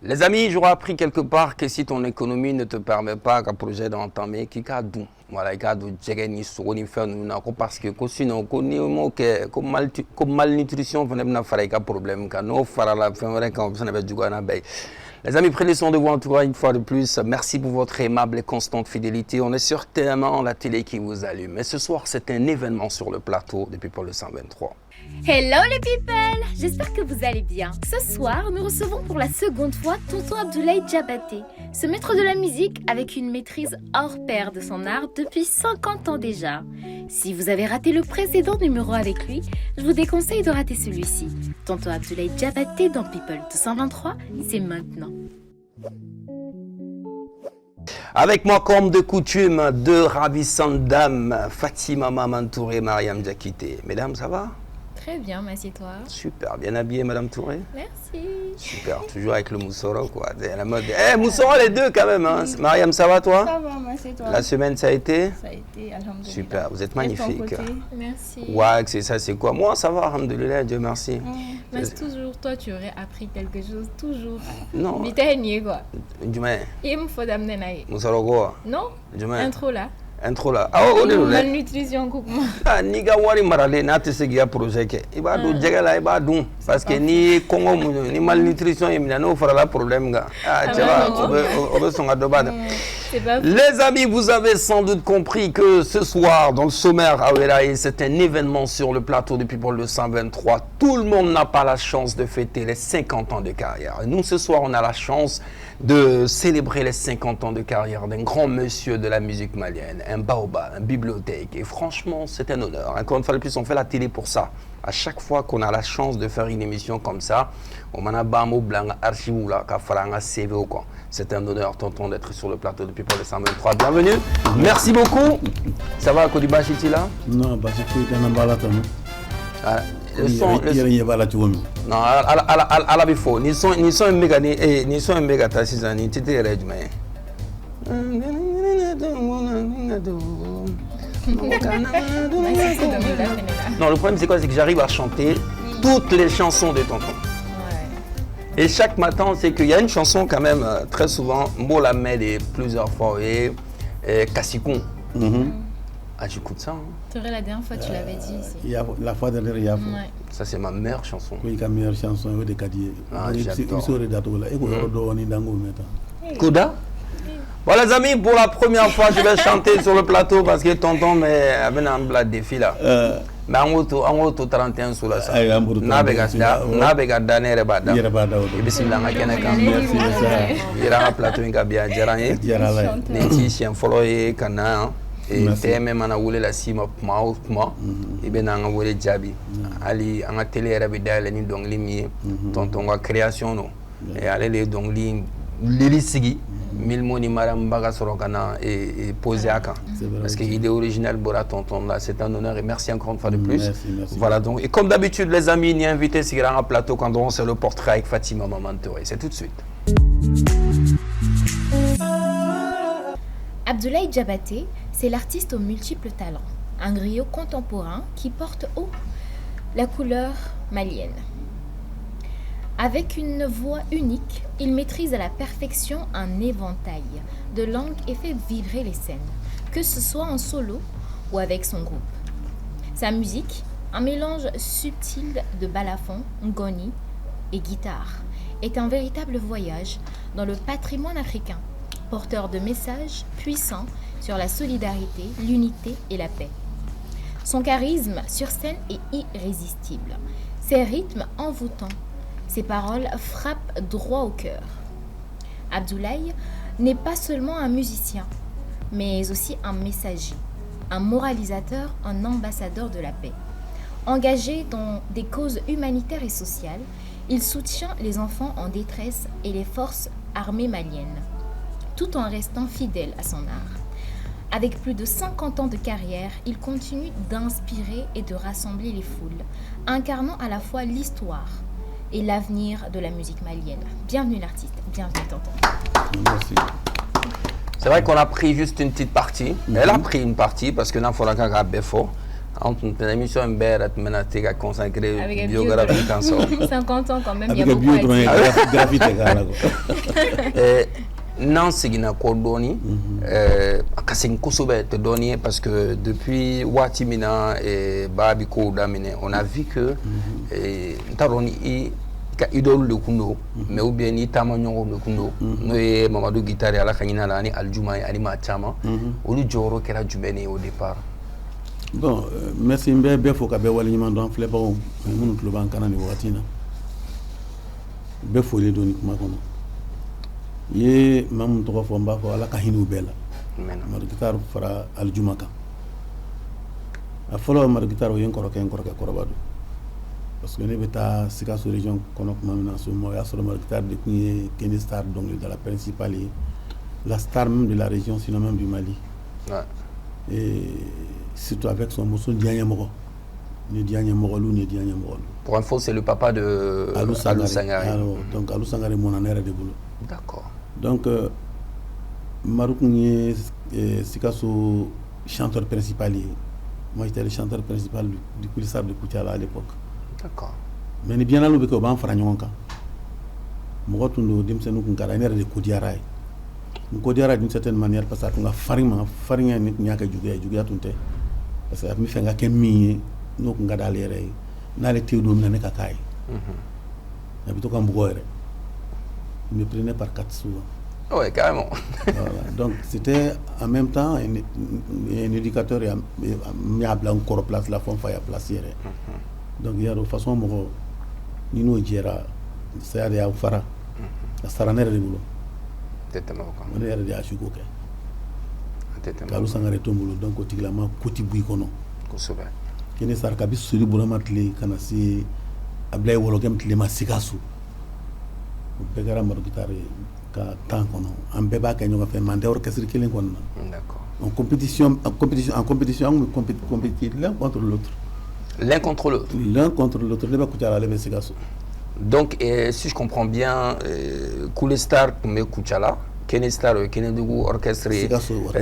Les amis, j'aurais appris quelque part que si ton économie ne te permet pas qu'un projet d'entamer, qui a d'où voilà, il y a du ni so ni faire nous parce que sinon comme malnutrition venait faire un problème quand nous faire la fin quand on avait du gouana bay. Les amis, prenez soin de vous en tout cas une fois de plus. Merci pour votre aimable et constante fidélité. On est certainement la télé qui vous allume. Mais ce soir, c'est un événement sur le plateau depuis People le 123. Hello les people, j'espère que vous allez bien. Ce soir, nous recevons pour la seconde fois Tonton Abdoulaye Diabaté, ce maître de la musique avec une maîtrise hors pair de son art depuis 50 ans déjà. Si vous avez raté le précédent numéro avec lui, je vous déconseille de rater celui-ci. Tonton Abdoulaye Diabaté dans People 223, c'est maintenant. Avec moi, comme de coutume, deux ravissantes dames, Fatima Maman Touré, Mariam Diakité. Mesdames, ça va? Très bien, assieds-toi. Super, bien habillée, Madame Touré. Merci. Super, toujours avec le Moussoro, quoi. La mode. Eh, Moussoro, les deux, quand même. Hein. Mariam, ça va, toi? Ça va, assieds-toi. La semaine, ça a été? Ça a été, alhamdoulilah. Super, vous êtes magnifique. Merci. Ouais, c'est ça, c'est quoi? Moi, ça va, alhamdoulilah, Dieu merci. Mais toujours, toi, tu aurais appris quelque chose, toujours. Non. Mais t'es nié, quoi. Du moins. Il me faut d'amener naïe. Moussoro, quoi? Non? Du moins. Intro là. Intro là. Ah, oh, malnutrition, coupe-moi. Ah, ni ga wari marale na te segi ya projet ke. Iba do jegala iba dun parce que ni Congo ni malnutrition yemina no fera la problème ga. Ah, tu vois, on veut son adobada. Les amis, vous avez sans doute compris que ce soir, dans le sommaire à Ouelaï, c'est un événement sur le plateau depuis People le 123. Tout le monde n'a pas la chance de fêter les 50 ans de carrière. Et nous, ce soir, on a la chance de célébrer les 50 ans de carrière d'un grand monsieur de la musique malienne, un baobab, une bibliothèque. Et franchement, c'est un honneur. Encore une fois de plus, on fait la télé pour ça. À chaque fois qu'on a la chance de faire une émission comme ça, on a bamo blanc archive là, CV ou quoi. C'est un honneur, tonton, d'être sur le plateau depuis People le 123. Bienvenue. Merci beaucoup. Ça va, Kodiba Chitila? Non, parce que tu es un emballat. Le son, non, à la bifo, ni son un méga ni son un méga tassisa ni titi rejme. Non, le problème c'est quoi? C'est que j'arrive à chanter toutes les chansons de tonton. Et chaque matin, c'est qu'il y a une chanson quand même, très souvent, Mbola met plusieurs fois, et Kassikon. Ah, j'écoute ça. Hein. Tu aurais la dernière fois, tu l'avais dit ici. Il y a la fois dernière, il y a. Ça, c'est ma meilleure chanson. Oui, la meilleure chanson, oui, de Kadié. Ah, j'adore. Koda? Bon, les amis, pour la première fois, je vais chanter sur le plateau parce que tonton avait un plat défi là. Mais en gros, 31 sous la salle. N'a pas gagné les bada. Et puis, c'est là qu'il y a un plateau qui a bien géré. Les chiens follow et canard. Et TM mana wule la sima kuma et ben nga wule jabi ali anga télé rabi dale ni dongli mi tonton wa création no et aller les dongli lili sigi mille moni maram baga sorokana et poser aka parce que l'idée originale bora tonton là c'est un honneur et merci encore une fois de plus. Merci. Voilà donc et comme d'habitude les amis ni invité sur un plateau quand on c'est le portrait avec Fatima Maman Touré, c'est tout de suite. Abdoulaye Diabaté, c'est l'artiste aux multiples talents, un griot contemporain qui porte haut la couleur malienne. Avec une voix unique, il maîtrise à la perfection un éventail de langues et fait vibrer les scènes, que ce soit en solo ou avec son groupe. Sa musique, un mélange subtil de balafon, ngoni et guitare, est un véritable voyage dans le patrimoine africain, porteur de messages puissants sur la solidarité, l'unité et la paix. Son charisme sur scène est irrésistible, ses rythmes envoûtants, ses paroles frappent droit au cœur. Abdoulaye n'est pas seulement un musicien, mais aussi un messager, un moralisateur, un ambassadeur de la paix. Engagé dans des causes humanitaires et sociales, il soutient les enfants en détresse et les forces armées maliennes, tout en restant fidèle à son art. Avec plus de 50 ans de carrière, il continue d'inspirer et de rassembler les foules, incarnant à la fois l'histoire et l'avenir de la musique malienne. Bienvenue l'artiste, bienvenue tonton. Merci. C'est vrai qu'on a pris juste une petite partie. Elle a pris une partie parce que dans Folaka Befo, entre une émission qui est consacrée biographie quand ça. 50 ans quand même, il y a avec beaucoup à dire. Non, c'est une cordoni. C'est une kosobe te donner parce que depuis Watimina et Babiko Damine, on a vu que Taroni ka idole le kundo, mais ou bien ni tamanyo le kundo. Nous Mamadou Guitare à la Kanyina l'année Aljuma et Anima Chama. On lui joro qui a jubéné au départ. Bon, merci bien faut qu'abe walignement dans flébon, nous le banc canani Watina. Be folé doni kuma kono. Ye mam to ko mba ko ala ka hinu bela mar guitar fara al jumaka a folo mar guitar yen koro badu parce que ne beta Sikasso région kono ko mamina so mo ya solo mar guitar de qui Kenny Star donc de la principale la star même de la région sinon même du Mali. Et surtout avec son morceau Dianya Moro. Pour info, c'est le papa de Alou Sangare. Alors, donc Alou Sangare mon année de boulot. D'accord. Donc Marouk Sikasso chanteur principal. Moi j'étais le chanteur principal du Kulissar de Koutiala à l'époque. D'accord. Mais ni bien alloué que ban Franionka. Moi tout le dimsenu kunkaranière de Kodiara. Kodiara d'une certaine manière parce que nga farima ni nyaka jugia tunte. Parce que mi fenga kemi no ngada lere na le théodome na ka kai. Habito kan boire. Me prenait par 4 souvent. Ouais, carrément. Voilà. Donc c'était en même temps un éducateur et a blanc encore place la femme faya placer. Donc il y a de façon mo ni no jera ça de au fara. La saranere de boulot. Tete mako. On est de achugo ke. Tete mako. Kalu sangare tombulo donc otigilama koti bui kono. Ko sobe. Kene sar kabis suri buramatli kana si ablay wolo gem tlema Sikasso. Begara mar guitare ka temps kono am beba ka ñoga fe mandé orchestre ki len kono. D'accord. En compétition on compétit l'un contre l'autre. L'un contre l'autre. L'un contre l'autre le ba Koutiala le Sikasso. Donc si je comprends bien Kulissar me Koutiala Kenny Star Kenny Dougou orchestré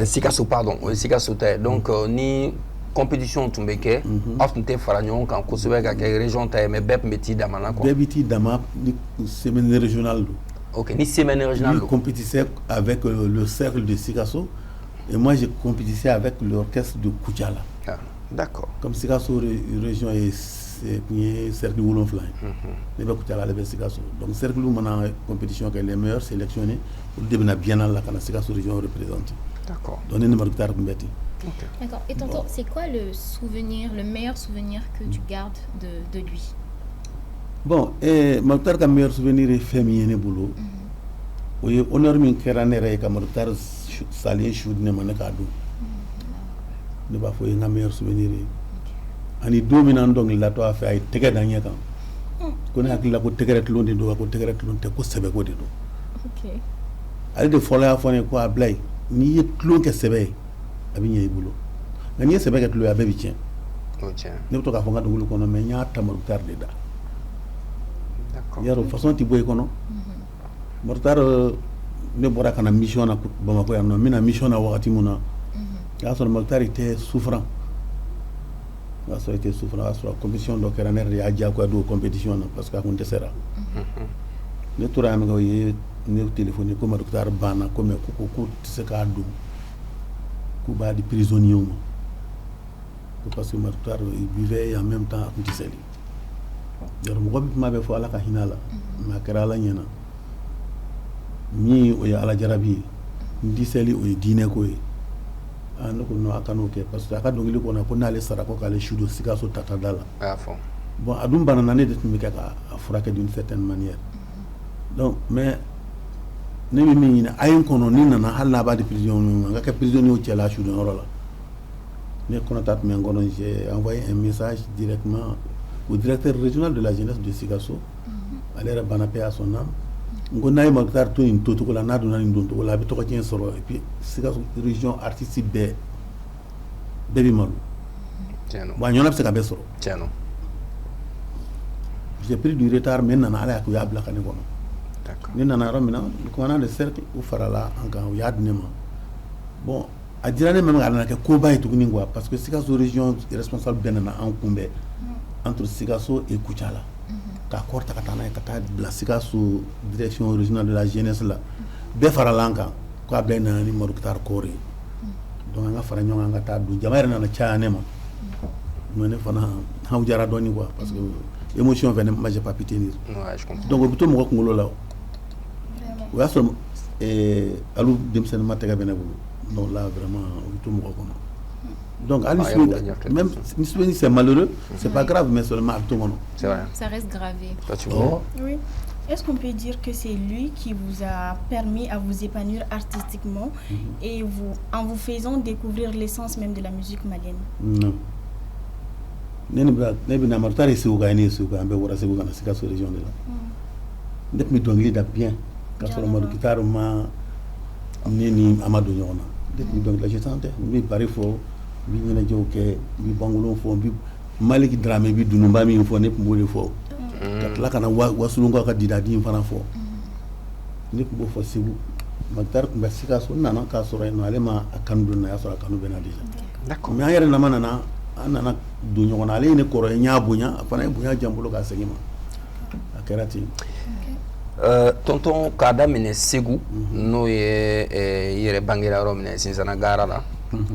Sikasso pardon Sikasso donc ni compétition tumbeke aftunte faranyon kan kosobe ka région ta mais bep meti damana quoi bebiti dama ni semaine régionale. OK ni semaine régionale. Je compétissais avec le cercle de Sikasso et moi je compétissais avec l'orchestre de Koutiala. Ah, d'accord. Comme Sikasso région est cercle Woulon Fly. Mais Koutiala le Sikasso. Donc cercle où on compétition que les meilleurs sélectionnés pour devenir bien la kana Sikasso région représentée. D'accord. Donner une marque d'art mbeti. Okay. D'accord. Et tonton, c'est quoi le meilleur souvenir que tu gardes de lui? Bon, Mokhtar ka meilleur souvenir est féminin boulot. Oui, honneur min keranere ka Mokhtar salé choud ne manaka do. Ne ba fo nga meilleur souvenir. Ani dominant donc la to fa ay tege danya kan. Ko ne akila ko tegeret londi do ko tegeret lonte ko sebe ko de do. OK. Ali de fola fone ko ablay ni yet lon ke sebe abinya ibulo. Ngani sebe ke lo abebi tien. Oh tiens. Ne to ka fo nga do ko no me nya ta Mokhtar de da. D'accord. Yaro façon ti boy kono. Mokhtar ne bora kana mission na Bamako ya no mina mission na wakati muna. Ya so Mokhtar était souffrant. Ya so était souffrant sur la compétition donc era ya ja ko do compétition na parce que on te sera. Ne tura am go ye ne téléphone ko Mokhtar bana ko me ko se ka do. Ko ba di prisonnier mo. Parce que Mokhtar il vivait en même temps à Koutiala. Yaro mo bi ma be fo ala ka hinala ma kera la nyena ni o ya ala jarabi ndi seli o dine ko e an ko no akano ke parce que aka dongili ko na ko na le sara ko ka le shudo Sikasso tata dala à fond. bon adum banana ne de mi ka afurake d'une certaine manière donc mais ne mi ni ayin kono ni na halla ba de prison nga ka prisonnier o tiala shudo orola ne kono tat me ngono j'ai envoyé un message directement au directeur régional de la jeunesse de Sikasso, Alera Banapé à son âme. On a eu Mokhtar tout une toute la nade on a une donne on a habité au tien solo et puis Sikasso région artistique de Baby Malou. Tiens non. Bon, on a fait ça solo. Tiens non. J'ai pris du retard mais nana ala ko yabla kané kono. D'accord. Ni nana ramina ko na de cercle ou farala en kan yad nema. Bon, a dira ne même ala ke koba et tuguni quoi parce que Sikasso région responsable benana en kumbe entre Sikasso et Kuchala ka korta katana ka ta la Sikasso direction régionale de la jeunesse là be faralanka ko abena ni moruktar kore donc nga fara nyonga nga ta du jamaire na chaane ma mene fana haw jara doni quoi parce que émotion venait moi j'ai pas pu tenir ouais je comprends donc buto mo ko ngolo la wa so alu dem sen matega benebu donc là vraiment buto mo ko donc même si c'est malheureux c'est pas grave mais seulement buto mo c'est vrai ça reste gravé. Toi, tu vois oui. Est-ce qu'on peut dire que c'est lui qui vous a permis à vous épanouir artistiquement et en vous faisant découvrir l'essence même de la musique malienne? Non. Nebi na martari si ugani si ugambe wora si ugana Sikasso région de là. Ndep mi dongli da bien. Kasoro mo guitare ma nini Amadou Nyona. Ndep mi dongli la je sentais mi pare fo bi ñene joke bi bangolo fo bi Maliki Dramé bi dunumba mi fo nep mo le fo. La kana wasulunga ka didadi fana fo. Nep bo fo sibu Maktar kumba Sikasso nana kasoro no alema akandu na yasora kanu bena déjà. D'accord. Mais ayere na manana anana du ñogona ale ne koro nya bunya fana bunya jambulo ka segima akerati tonton kada mine Ségou no ye yere bangira ro mine sinzana gara la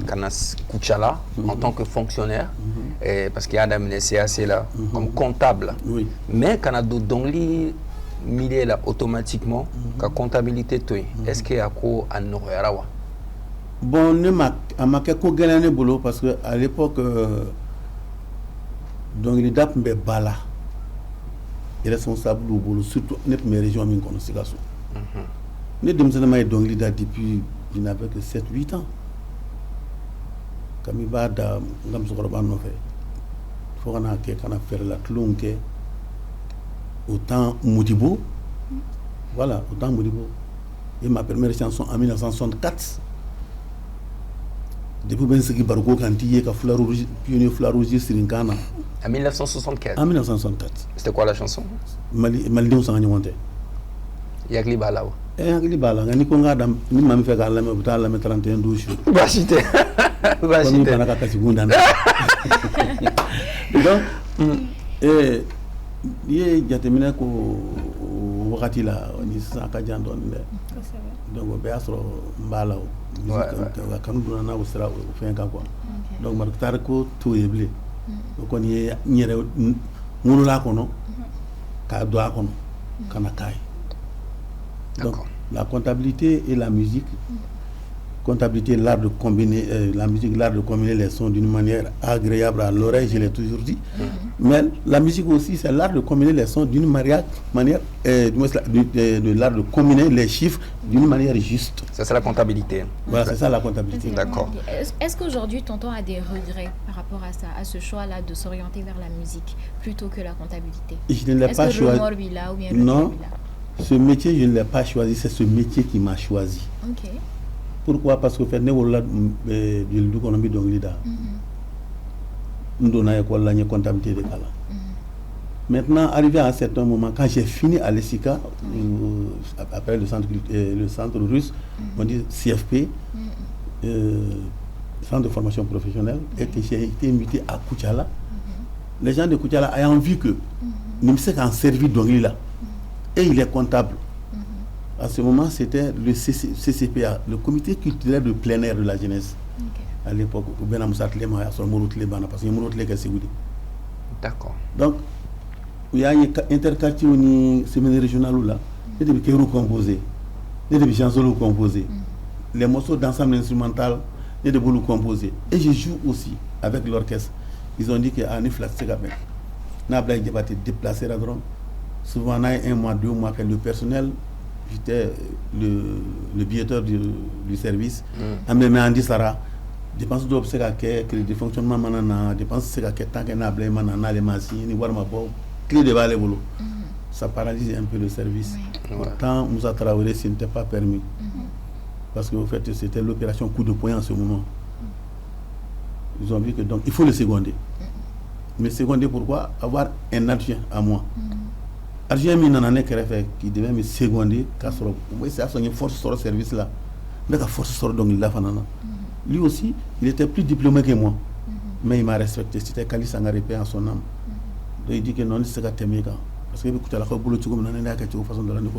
kana Kuchala en tant que fonctionnaire parce qu'il y a da mine CAC là comme comptable oui. Mais kana do dongli milieu là automatiquement ka comptabilité toy est-ce qu'il y a ko anoyara wa bon ne ma amake ko gelane bolo parce que à l'époque donc il dap mbe bala il est responsable du bolo surtout net mes régions min kono Sikasso ne demsana may donc il date depuis il n'avait que 7-8 ans kami bada ngam so korba no fe fo kana ke kana faire la tlunke autant Modibo voilà autant Modibo et ma première chanson en 1964 depuis ben sigi barko kanti ka fleur rouge pionnier fleur rouge sirinkana en 1964 en 1964 c'était quoi la chanson Mali sanga nyonte yakli balaw yakli bala ngani ko ngadam ni mami fe ka lame buta lame 31 douche bashite bashite kana ka sigunda donc ye jatemina ko wakati la ni saka jandon de donc be asro mbalaw musique kanu dona na usra fenka quoi donc mar tar ko to yeble ko ni ñere munu la kono ka do kono kana kay donc la comptabilité et la musique comptabilité l'art de combiner la musique l'art de combiner les sons d'une manière agréable à l'oreille, je l'ai toujours dit. Mais la musique aussi c'est l'art de combiner les sons d'une manière de l'art de combiner les chiffres d'une manière juste. Ça c'est la comptabilité. Voilà, c'est ça la comptabilité. D'accord. Est-ce qu'aujourd'hui tonton a des regrets par rapport à ça, à ce choix-là de s'orienter vers la musique plutôt que la comptabilité? Je ne l'ai pas choisi. Non, ce métier je ne l'ai pas choisi, c'est ce métier qui m'a choisi. Ok. Pourquoi? Parce que faire newola du konombi donglida. Ndona école la comptabilité de kala. Maintenant, arrivé à un certain moment, quand j'ai fini à l'ESICA, après le centre russe, on dit CFP, centre de formation professionnelle, et que j'ai été invité à Kuchala, les gens de Kuchala ayant vu que Nimsek a servi d'Onglila, et il est comptable. À ce moment, c'était le CCPA, le comité culturel de plein air de la jeunesse. À l'époque, d'accord. Donc, il y a un interquartier au séminaire régional là, il y a des kéros composés, il y a des chansons composées, les morceaux d'ensemble instrumental, il y a des boulots composés. Et je joue aussi avec l'orchestre. Ils ont dit qu'il y a un flat segament. N'a pas été déplacé à Drôme. Souvent, on a 1 mois, 2 mois, le personnel. J'étais le billetteur du service. Amé Andi Sara, dépenses d'obsèques, de fonctionnement, dépenses de tant qu'on a blé, manana, les machines, ni warma bo, clé de balai boulot. Ça paralyse un peu le service. Pourtant, nous a travaillé, ce n'était pas permis. Parce que, en fait, c'était l'opération coup de poing en ce moment. Ils ont vu que donc, il faut le seconder. Mais seconder pourquoi? Avoir un adjoint à moi. Argent mi nana qui devait me seconder car c'est à son force sur le service là mais la force sur donc la fanana Lui aussi, il était plus diplômé que moi. Mais il m'a respecté. C'était Kali Sangarépé en son âme. Donc il dit que non, c'est Katemé. Parce que écoute, la boulot, tu comme une façon de la non.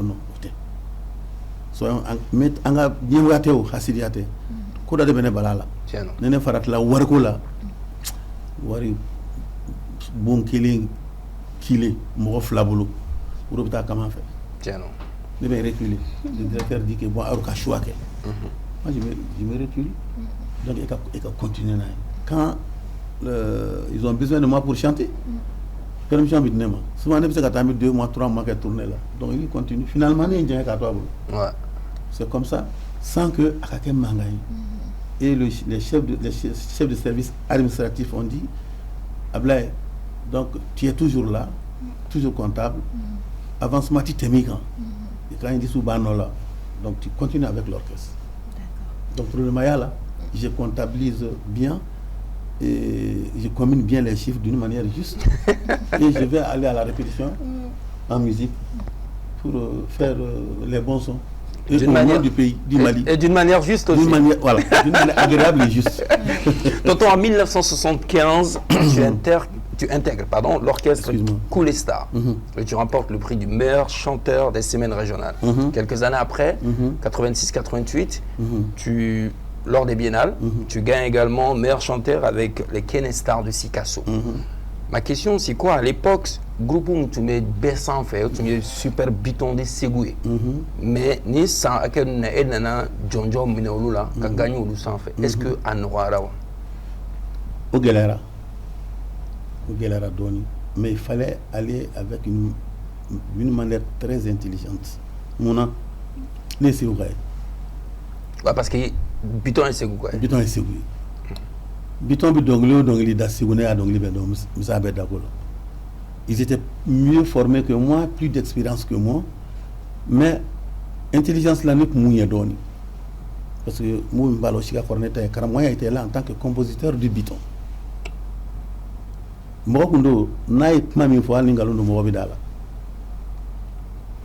Soyons anga diengate o hasidiate. Ko da de bene balala. Nene farat la warko la. Wari bon killing mo flabulu. Pour obta comment faire. Tiens non. Ne vais reculer. Le directeur dit que bon aruka choix que. Moi je me recule. Donc il a continué là. Quand ils ont besoin de moi pour chanter. Comme j'ai envie de moi. Souvent on a 2 mois 3 mois qu'à tourner là. Donc il continue. Finalement il vient à toi. Ouais. C'est comme ça sans que Akakem Mangaï. Et les chefs de service administratif ont dit Ablaye, donc tu es toujours là, toujours comptable. Avancement, tu t'es migrant. Et quand il dit Soubanola, donc tu continues avec l'orchestre. Donc pour le Maya là, je comptabilise bien et je combine bien les chiffres d'une manière juste. Et je vais aller à la répétition en musique pour faire les bons sons. D'une manière du pays, du Mali. Et d'une manière juste aussi. D'une manière agréable et juste. Tonton, en 1975, tu intègres l'orchestre Cool Star. Et tu remportes le prix du meilleur chanteur des semaines régionales. Quelques années après, 86-88, lors des biennales, tu gagnes également meilleur chanteur avec les Ken Stars de Sikasso. Ma question, c'est quoi? À l'époque, groupe où tu mets baissant fait, tu mets super biton de Ségoué. Mais ni sans quel n'a John Mineolula, qui a gagné au sans fait. Est-ce que à Noira? Au Galera Doni. Mais il fallait aller avec une manière très intelligente. Mon les Ségoué. Parce que biton et Ségoué. Biton et Ségoué. Biton bidongli dongli da Ségoué à dongli bedom Moussabé Dagolo. Ils étaient mieux formés que moi, plus d'expérience que moi, mais intelligence là n'est pas donnée. Parce que moi, je était là en tant que compositeur du biton. Moi, je suis fois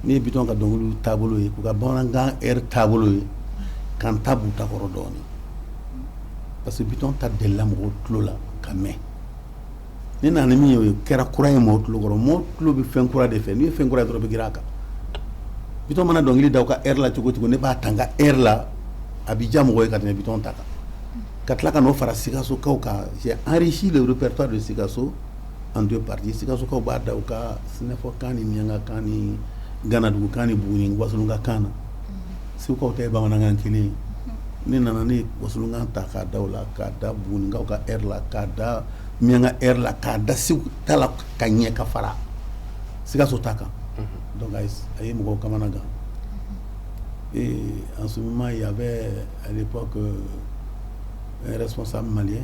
ni biton ka donglu tabolo yi ko ka bonanga tabolo yi kan tabu ta korodoni. Parce que biton ta de l'amour là kamé. Ni na mi yo kera kura mo tlo goro mo tlo bi fen kura de fe ni fen kura dro bi giraka biton mana dongli daw ka la chugo ne ba tanga la abidjan mo ka ne biton taka katla ka no fara Sikasso kauka. J'ai enrichi le répertoire de Sikasso en 2 parties. Sikasso ka ba daw ka sinefo kani nyanga kani gana du kani buni wasulunga kana si ko te ba mananga kini ni nana ni wasulunga taka dawla ka da buni ka la ka da mianga la ka da si tala kanye ka fara Sikasso taka. Donc ayi mo kamanaga. Et en ce moment il y avait à l'époque un responsable malien,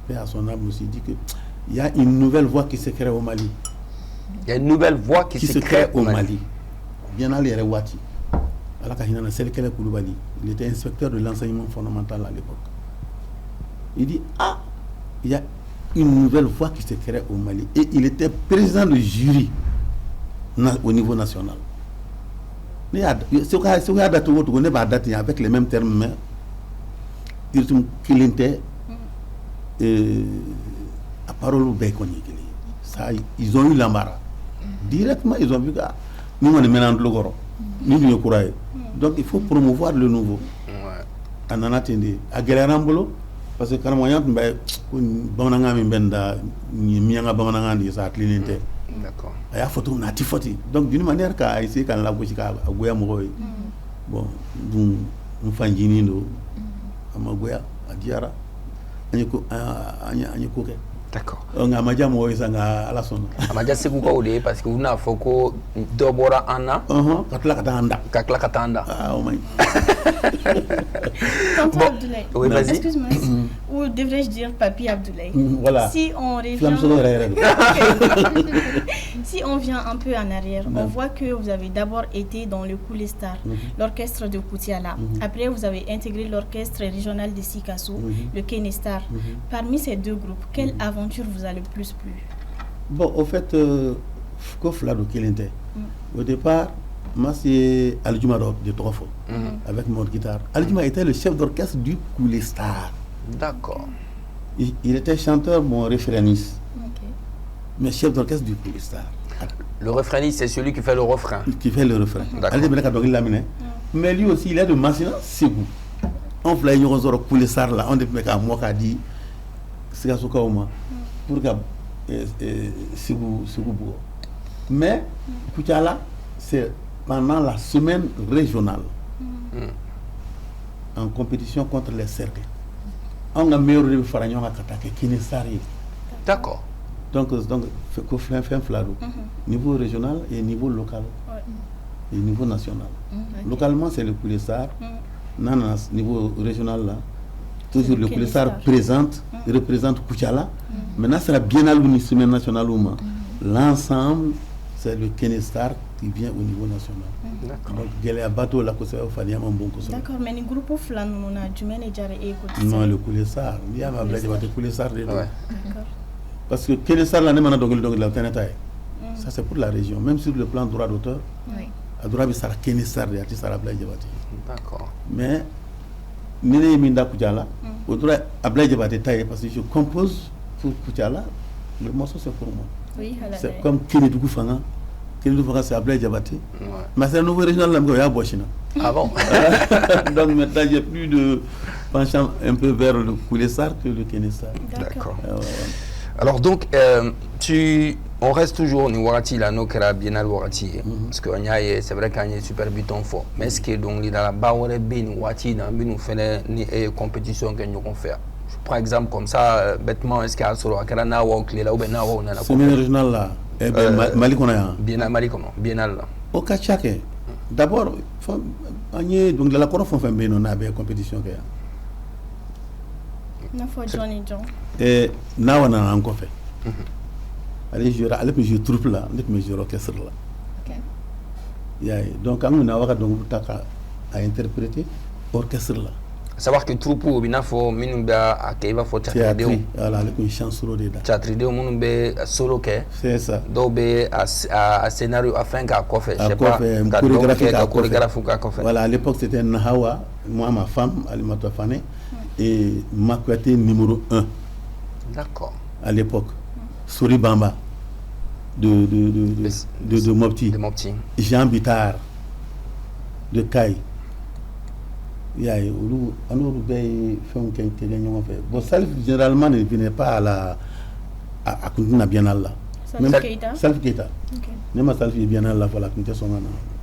paix à son âme, nous s'est dit que il y a une nouvelle voie qui se crée au Mali. Il y a une nouvelle voie qui se crée au Mali. Bien aller à Wati. Il était inspecteur de l'enseignement fondamental à l'époque. Il dit il y a une nouvelle voie qui se crée au Mali. Et il était président du jury au niveau national. Avec les mêmes termes, mais il était à parole au bécon. Ils ont eu l'embarras. Directement, ils ont vu que nous, on est maintenant de l'ogoro. Nous, nous sommes. Donc, il faut promouvoir le nouveau. En en attendant, à Guélarambolo, parce que quand on y a d'accord. Il y a photo natifoti. Donc d'une manière qu'à essayer quand la bouche à Goya Moroy. Bon, nous faisons Ginino, à Magoya, à Diara, à Nyako. D'accord. On a Madja Moïse à la sonne. Madja Segoukaoulé, parce que vous n'avez pas que Dobora Anna. Katlakatanda. Ah, oh my. Tonton Abdoulaye. Oui, vas-y. Excuse-moi. Ou devrais-je dire Papi Abdoulaye? Voilà. Si on revient... Si on vient un peu en arrière, on voit que vous avez d'abord été dans le Cool Star, l'orchestre de Koutiala. Après, vous avez intégré l'orchestre régional de Sikasso, le Ken Star. Parmi ces 2 groupes, quelle aventure vous a le plus plu? Bon, au fait, au départ, moi c'est Aljuma de Trofo, avec mon guitare. Aljuma était le chef d'orchestre du Cool Star. D'accord. Il était chanteur, bon, référendiste. Mais chef d'orchestre du Cool Star. Le refrainiste, c'est celui qui fait le refrain. Qui fait le refrain. D'accord. Mais lui aussi, il est de Massina, Ségou. On fait une chose pour les Star là, on dit que moi qui a dit, c'est ce qu'on m'a pour que Ségou. Mais Koutiala, c'est pendant la semaine régionale, en compétition contre les cercles. On a meilleur de Faragnon à Katake, qui n'est sari. D'accord. Donc, fait un flado. Niveau régional et niveau local. Et niveau national. Localement, c'est le Koulessar. Nanas, niveau régional, là, toujours le Koulessar représente Koutiala. Maintenant, c'est la Biennale ou une semaine nationale. L'ensemble, c'est le Kenestar qui vient au niveau national. Donc, il y a un bateau là, d'accord, mais le groupe Flan, on a du manager et écoute. Non, le Koulessar. Il y a un Koulessar. Parce que Kenestar, là, ça c'est pour la région. Même sur le plan droit d'auteur, à droit de Sarah Kenestar, d'accord. Mais, Nene Minda Koutiala, au droit à Blaïdjabate, parce que je compose pour Koutiala, le morceau c'est pour moi. Oui, c'est comme Kénédougou Fanga. Kénédougou Fanga c'est à Blaïdjabate. Mais c'est un nouveau régional, là, il y a Bochina. Ah bon? Donc maintenant, j'ai plus de penchant un peu vers le Koulessar que le Kenestar. D'accord. Alors donc, on reste toujours au Warati, là, nous, la Biennale Warati. Parce que c'est vrai qu'il y a un super buton fort. Mais est-ce que donc, dans la Baware Bin Warati, nous faisons une compétition que nous faisons? Par exemple, comme ça, bêtement, est-ce qu'il y a un solo à Karana ou à Cléla ou Bena ou à c'est le régional là. Mali qu'on a. Biennale Mali comment? Biennale là. Au Kachake. D'abord, donc la Cour fait une compétition. Johnny John. Et now on a encore fait. Allez, je troupe là, je orchestre là. Donc, on a donc à interpréter orchestre là. Savoir que troupe ou bien faut minumba à Keva faut théâtre. Voilà, avec une chanson de théâtre de minumba solo que. C'est ça. Donc à scénario afin qu'à quoi faire. Je sais pas. Chorégraphe ou qu'à faire. Voilà, à l'époque c'était Nahawa, moi ma femme, Alimata Fane. Et Makwate numéro 1. D'accord. À l'époque. Souri Bamba de Mopti. Jean Bittard de Kai. Il y a un autre fait. Bon, Salif généralement ne venait pas à Kuntuna Biennale là. Salif Keita. Même Salif Biennale là, voilà,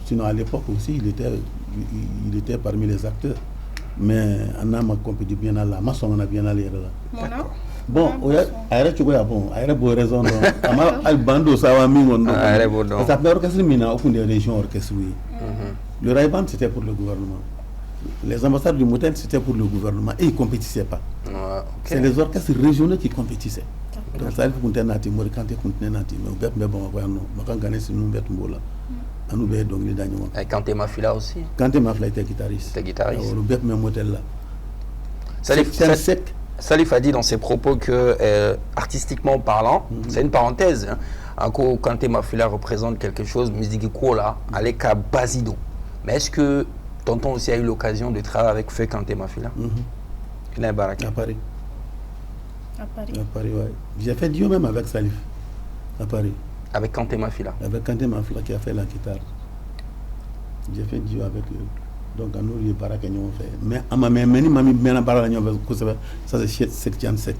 sinon à l'époque aussi, il était parmi les acteurs. Mais on a ma compétition biennale là, ma sonne a biennale là. Bon, il y a bon raison. Al bando ça va mingo. Ça peut orchestre mina aucune des régions orchestre. Le Raïban c'était pour le gouvernement. Les ambassades du Motel c'était pour le gouvernement et ils compétissaient pas. C'est les orchestres régionaux qui compétissaient. Donc ça il faut qu'on ait Timor quand on nati mais bon on va gagner si nous bête mbola. Nous donc les derniers. Et Kanté Mafila aussi. Kanté Mafila était guitariste. C'était guitariste. Le bête même Motel là. Salif a dit dans ses propos que, artistiquement parlant, c'est une parenthèse, hein, Kanté Mafila représente quelque chose, musique là, avec Basido. Mais est-ce que tonton aussi a eu l'occasion de travailler avec Feu Kanté Mafila? À Paris. À Paris, ouais. J'ai fait duo même avec Salif, à Paris. Avec Kanté Mafila? Avec Kanté Mafila qui a fait la guitare. J'ai fait duo avec eux. Donc, à nous, il y a pas fait. Mais à ma mère, ça c'est Sektian Sek.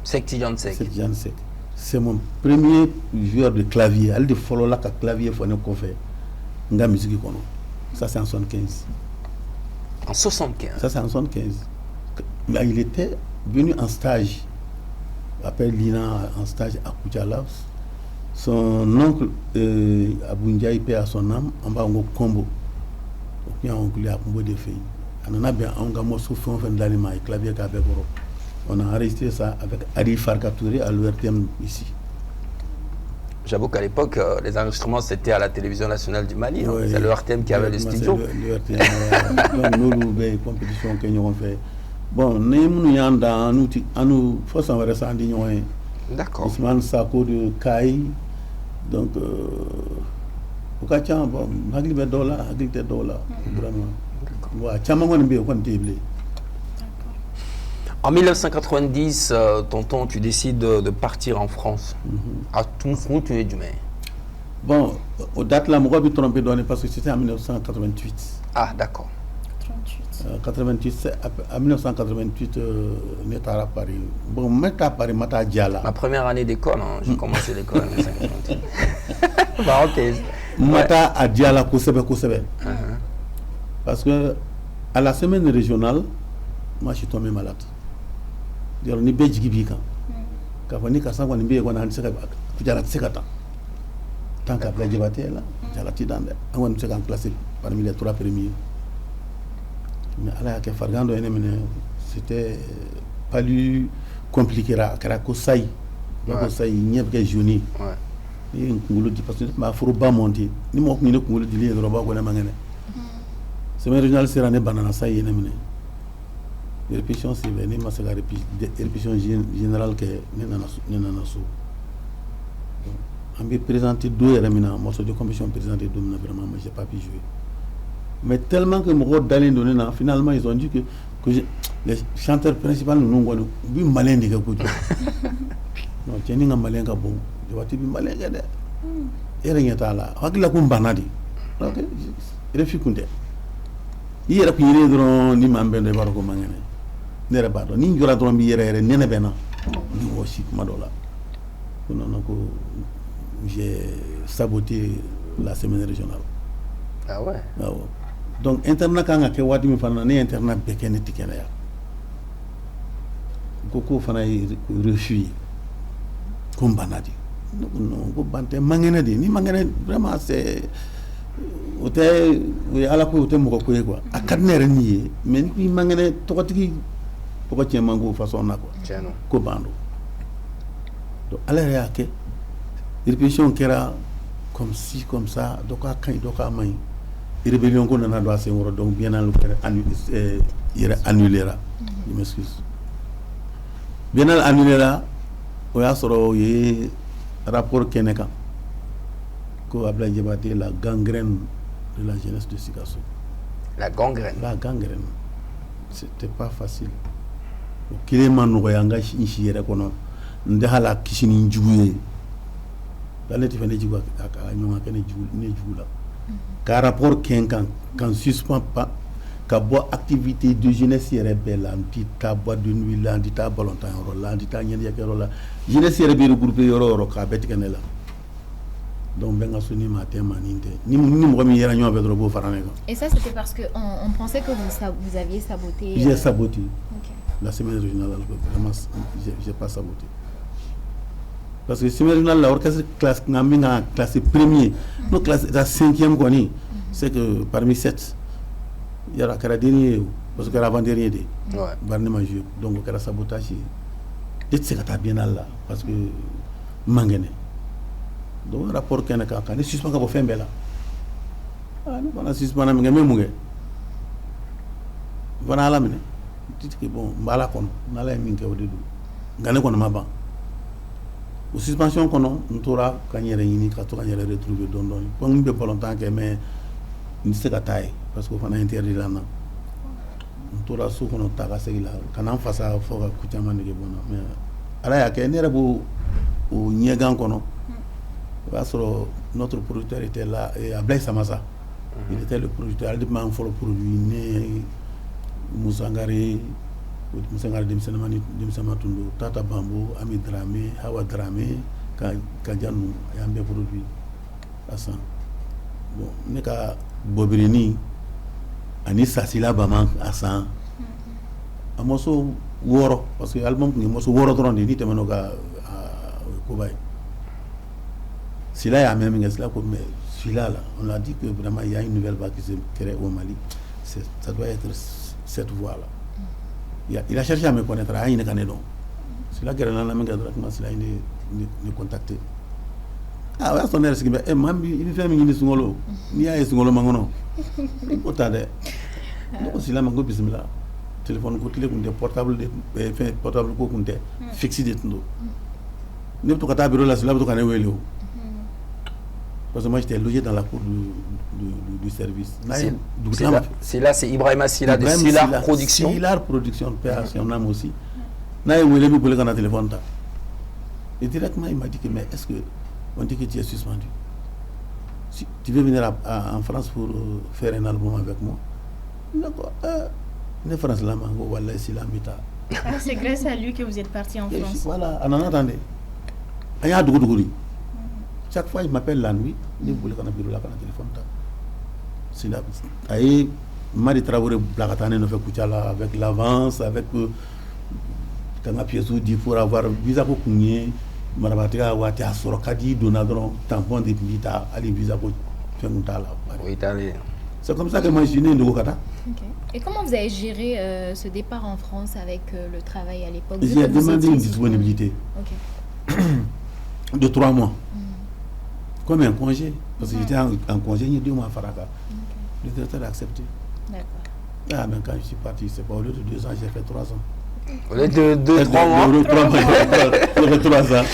C'est mon premier joueur de clavier. Elle de follow là, clavier, il faut qu'on fait. Nga musique. Ça c'est en 75. En 75? Ça c'est en 75. Il était venu en stage. Après Lina en stage à Koutiala. Son oncle, Abou Ndiaye, paie à son âme, en bas on combo. On a enregistré ça avec Ari Farkatouré à l'ORTM ici. J'avoue qu'à l'époque, les enregistrements c'était à la télévision nationale du Mali. Oui, c'est l'ORTM qui avait le studio. Donc nous, les compétitions que nous avons fait. Bon, nous avons fait un d'accord. Ousmane Sako de Kai. Donc, bon, En 1990, tonton, tu décides de partir en France. À tout coup, tu es du mai. Bon, aux dates là, moi, je me trompé parce que c'était en 1988. Ah, d'accord. 88, en 1988, on était à Paris. Bon, on était à Paris, on était à Diala. Ma première année d'école, hein, j'ai commencé l'école en 1988. Bah, ok. On était à Diala, Kousebe. Parce que à la semaine régionale, moi, je suis tombé malade. Je suis tombé malade. Quand on est à Sango, on est à Sekata. Tant qu'à Blaise Baté, là, on est en classe parmi les 3 premiers. Mais c'était pas lui compliqué parce que jeune ma pas monter ni mo ni ko di le roba ko na mangene semaine régionale sera ne banana ça y est répétition c'est venu ma c'est la répétition générale que nana so on me présenter deux remina morceau de commission présenté deux vraiment moi j'ai pas pu jouer. Mais tellement que mon d'aller donner finalement ils ont dit que les chanteurs principaux nous ont dit malin de quelque non tiens un malin ka bon je vois tu malin que de et rien ta là hakila ko banadi ok refi kunde yera ko yere dron ni mambe de baro ko mangene nere bado ni jora dron bi yere nene bena ni wosi madola non ko j'ai saboté la semaine régionale. Ah ouais. Ah ouais. Donc internet quand a ke wadi mi fana ni internet be ken tikene ya koko fana refus comme banadi non ko bante mangene di ni mangene vraiment c'est ote ala ko ote mo ko quoi akadnere ni mais ni mangene tokotiki ko ci mango façon na ko tiano ko bando donc ala ya ke répétition kera comme ci comme ça donc kan do ka may rébellion qu'on a doit se voir donc bien annulera je m'excuse bien annulera o ya soro ye rapport keneka ko Ablaye Diabaté la gangrène de la jeunesse de Sikasso. La gangrène c'était pas facile kilema no yanga shi yere kono ndahala kishini njuye daleti fene jigu aka nyonga kene jugula car rapport quand suspend pas ka bo activité de jeunesse rebelle antita boîte de nuit là antita volontaire là antita nyen yakero là jeunesse rebelle regroupé yoro ka betikene là donc benga soni matin maninte ni mo mi yera nyobe dro bo farane ko. Et ça c'était parce que on pensait que vous aviez saboté. J'ai saboté. OK. La semaine régionale vraiment j'ai pas saboté. Parce que semaine régionale l'orchestre classe ngaminga classé premier, nous classe la 5e koni, c'est que parmi 7 il y a la dernier parce que l'avant dernier dé. Ouais. Barne majeur donc il y a sabotage. Dit c'est que bien là parce que mangene. Donc rapport qu'un cas quand suspend ka bo fembe là. Ah non on suspend na ngame munge. Voilà la mine. Dit que bon mbala kono na la minke odedu. Ngane kono maba. Au suspension kono ntora kanyere yini ka to kanyere retrouver don bon be longtemps que mais ni se ka taille parce que on a interdit là na ntora su kono ta ka segila kana fasa fo ka kuchama ne bona mais ala ya ke ne rebu o nyegan kono notre producteur était là et Ablaye Samassa il était le producteur il m'a fait le produit né Musangari Dimsama Tundu, Tata Bambo, Ami Dramé, Hawa Dramé, Kadjanou, et un produit à ça. Bon, n'est qu'à Bobirini, Anissa Sila Baman à ça. Un morceau Woro, parce que l'album est un morceau Woro Tron, il dit à Kobaye. Sila y a même un gars comme celui-là, on a dit que vraiment il y a une nouvelle vague qui se crée au Mali. Ça doit être cette voie-là. Il a cherché à me connaître, à une canne. C'est là qu'elle a me contacté. Ah ouais, son air, c'est que il fait une singolo. Il y a un singolo mangono. Il faut t'aider. Donc, si là, mango bismillah. Téléphone côté, portable, portable, fixé de tout. Ne peut pas bureau là, c'est là que tu as. Parce que moi j'étais logé dans la cour du service. C'est là, c'est Ibrahima Silla de Sillar Production. Sillar Production, PA, c'est un homme aussi. téléphone. Et directement, il m'a dit que, mais est-ce que on dit que tu es suspendu? Si tu veux venir en France pour faire un album avec moi? D'accord. France là, voilà, ici là, c'est grâce à lui que vous êtes parti en France. Voilà, on en attendait. Chaque fois, il m'appelle la nuit. Il voulait qu'on a bureau là, qu'on a téléphone. C'est là. Et Marie Traoré Blakatane nous fait Kouchala avec l'avance, avec quand on a pièce où il faut avoir visa pour Kougné, Marabatika, Watia, Sorokadi, Donadron, tampon de Milita, Ali visa pour Fengutala. C'est comme ça que moi je suis né de Okata. Et comment vous avez géré ce départ en France avec le travail à l'époque? J'ai demandé une disponibilité de 3 mois. Comme un congé, parce que j'étais en congé, il y a 2 mois à Faraka. Le directeur a accepté. D'accord. Ah, mais quand je suis parti, c'est pas au lieu de 2 ans, j'ai fait 3 ans. Au lieu de 3 mois. 3 ans.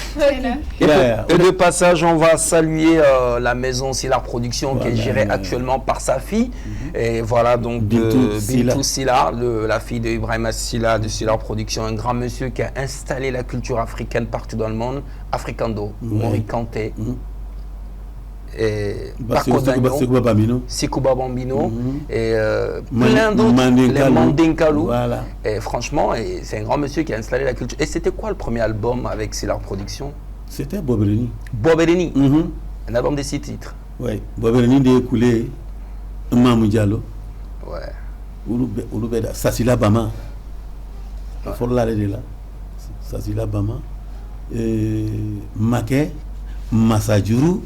Et de passage, on va saluer la maison Sylar Production qui est gérée actuellement par sa fille. Et voilà donc Bintou Sylar, la fille de Ibrahima Sylla de Sylar Production, un grand monsieur qui a installé la culture africaine partout dans le monde. Africando, Mori Kanté. Et Sikouba Bambino et plein d'autres, les Mandinkalou. Voilà. Et franchement, c'est un grand monsieur qui a installé la culture. Et c'était quoi le premier album avec Sylar Production? C'était Bobereni. Bobereni, un album de 6 titres. Oui, Bobereni de Koulé, Mamou Diallo. Ouais. Ouloubeda, Sassila Bama. Il faut l'arrêter là. Sassila Bama. Maké, Massadjourou.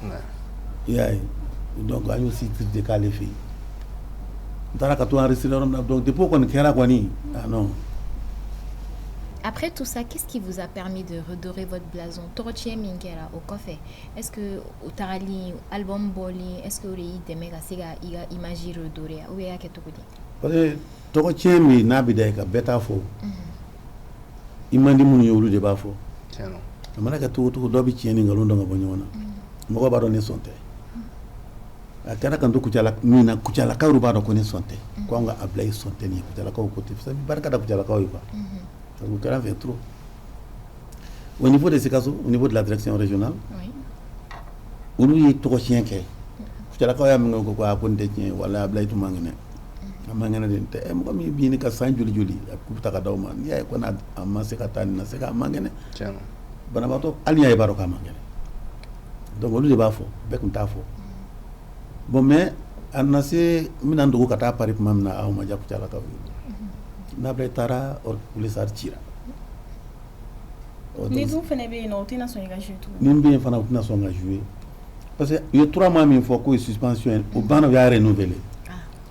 Donc, il y a aussi des cas de filles. Donc, depuis qu'on est non. Après tout ça, qu'est-ce qui vous a permis de redorer votre blason? Torochie Minkera au café. Est-ce que au Tarali, album Boli, est-ce que vous avez des méga siga images redorées? Ou est-ce que tu dis? Parce que Torochie mi n'abide ka beta fo. Il m'a dit mon yolu de bafo. Tiens non. Amana ka tout dobi tieni ngalondo ngabonyona. Moko ba donné sonte. Akara kan do kuchala mina kuchala ka ruba do kone sonte. Ko nga ablay sonte ni kuchala ka ko tif. Ça barka da kuchala ka quoi. Ça vous fait trop. Au niveau de ces cas, au niveau de la direction régionale, oui. Où il est trop chien que. Kuchala ka ya ngo ko aponde tien wala ablay tu mangene. Amangene de te mo mi bi ni ka san juli juli ku ta ka daw man ya ko na amase ka tan na se ka mangene. Tiens. Bana bato aliya e baro ka mangene. Donc on lui va fort, bec un tafo. Bon mais on a ces minando kata pari mamna au maja kuchala ka. Na tara or police artira. Mais vous faites bien non, tu n'as pas joué tout. Nimbe fana tu n'as pas joué. Parce que il y a 3 mois min faut que suspension au ban va renouveler.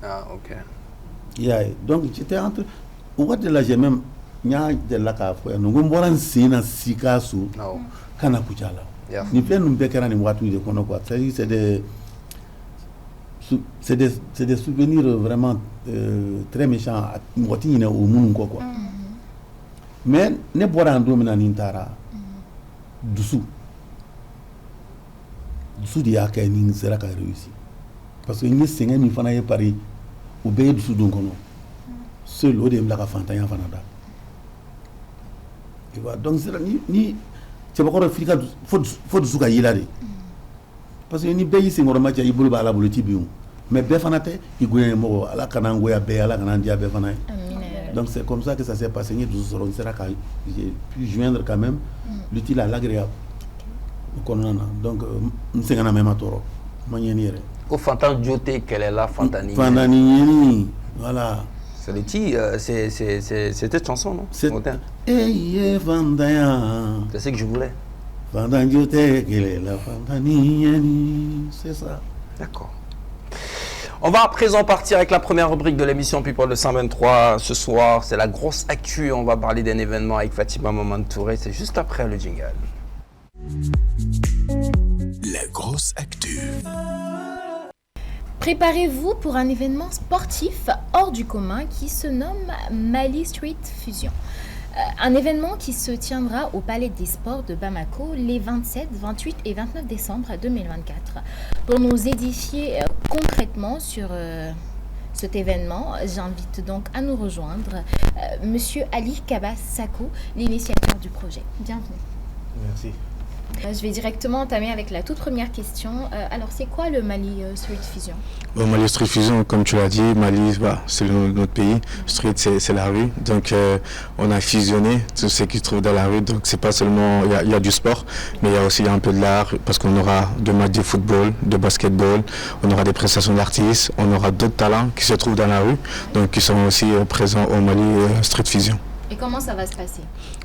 Ah OK. Donc j'étais entre au de la j'ai même nya de la ka fo no ngomboran sina sikasu kana kuchala. Ni plein nous békera ni watu de kono quoi. C'est des souvenirs vraiment très méchants ngoti ni au mun quoi. Mais ne bora ndo mina nintara dusu di aka ni sera ka réussi parce que ni senga ni fana ye pari ou be dusu don kono seul o de mlaka fanta ya fana da. Tu vois donc c'est ni c'est pas Afrika faut dusu ka yila de parce que ni be yi sengoro ma ja ibulu ba la bulu tibiu mais be fana te igoye mo ala kana ngoya be ala kana ndia be fana. Donc c'est comme ça que ça s'est passé. J'ai pu joindre quand même l'utile à l'agréable. Donc, c'est un même toro. Au Fantan Djoté, quelle est la Fantani? Fantani, voilà. C'est le titre, c'est cette chanson, non? C'est ce que je voulais. Fantan Djoté, quelle est la Fantani? C'est ça. D'accord. On va à présent partir avec la première rubrique de l'émission People de 123. Ce soir, c'est la grosse actu. On va parler d'un événement avec Fatima Maman Touré. C'est juste après le jingle. La grosse actu. Préparez-vous pour un événement sportif hors du commun qui se nomme Mali Street Fusion. Un événement qui se tiendra au Palais des Sports de Bamako les 27, 28 et 29 décembre 2024. Pour nous édifier concrètement sur cet événement, j'invite donc à nous rejoindre Monsieur Ali Kaba Sako, l'initiateur du projet. Bienvenue. Merci. Je vais directement entamer avec la toute première question. Alors, c'est quoi le Mali Street Fusion? Mali Street Fusion, comme tu l'as dit, Mali, c'est notre pays. Street, c'est la rue. Donc, on a fusionné tout ce qui se trouve dans la rue. Donc, c'est pas seulement, il y a du sport, mais il y a aussi un peu de l'art, parce qu'on aura des matchs de football, de basketball, on aura des prestations d'artistes, on aura d'autres talents qui se trouvent dans la rue, donc qui sont aussi présents au Mali Street Fusion. Et comment ça va se passer?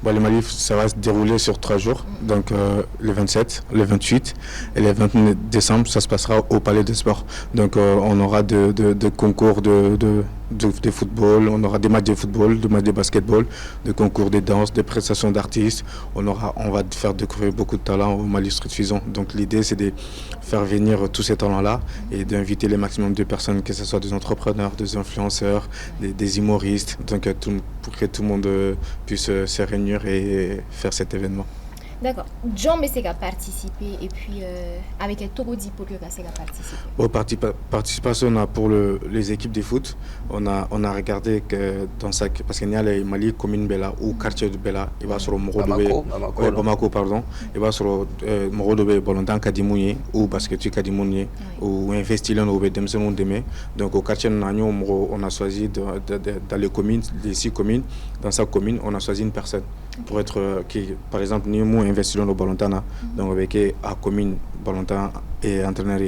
Le Mali, ça va se dérouler sur 3 jours, donc le 27, le 28 et le 29 décembre, ça se passera au Palais des Sports. Donc on aura de concours de football, on aura des matchs de football, des matchs de basketball, des concours de danse, des prestations d'artistes. On va faire découvrir beaucoup de talents au Mali Street Fusion. Donc l'idée, c'est de faire venir tous ces talents-là et d'inviter le maximum de personnes, que ce soit des entrepreneurs, des influenceurs, des humoristes, donc pour que tout le monde puisse se réunir et faire cet événement. D'accord. John Messega a participé et puis avec le Togodi pour que Messega participe. Participation pour les équipes de foot. On a regardé que dans ça, parce qu'il y a le Mali commune Bella ou quartier de Bella, il va sur Bamako, pardon. Il va sur Morodobé, Bolontan Kadimounié ou Basketu Kadimounié ou Investilon ou Bedemson Deme. Donc au quartier de Nagno, on a choisi dans les communes, les 6 communes, dans sa commune, on a choisi une personne pour être qui, par exemple, nous investissons au Balontana, donc avec la commune Balontan et entraîneur.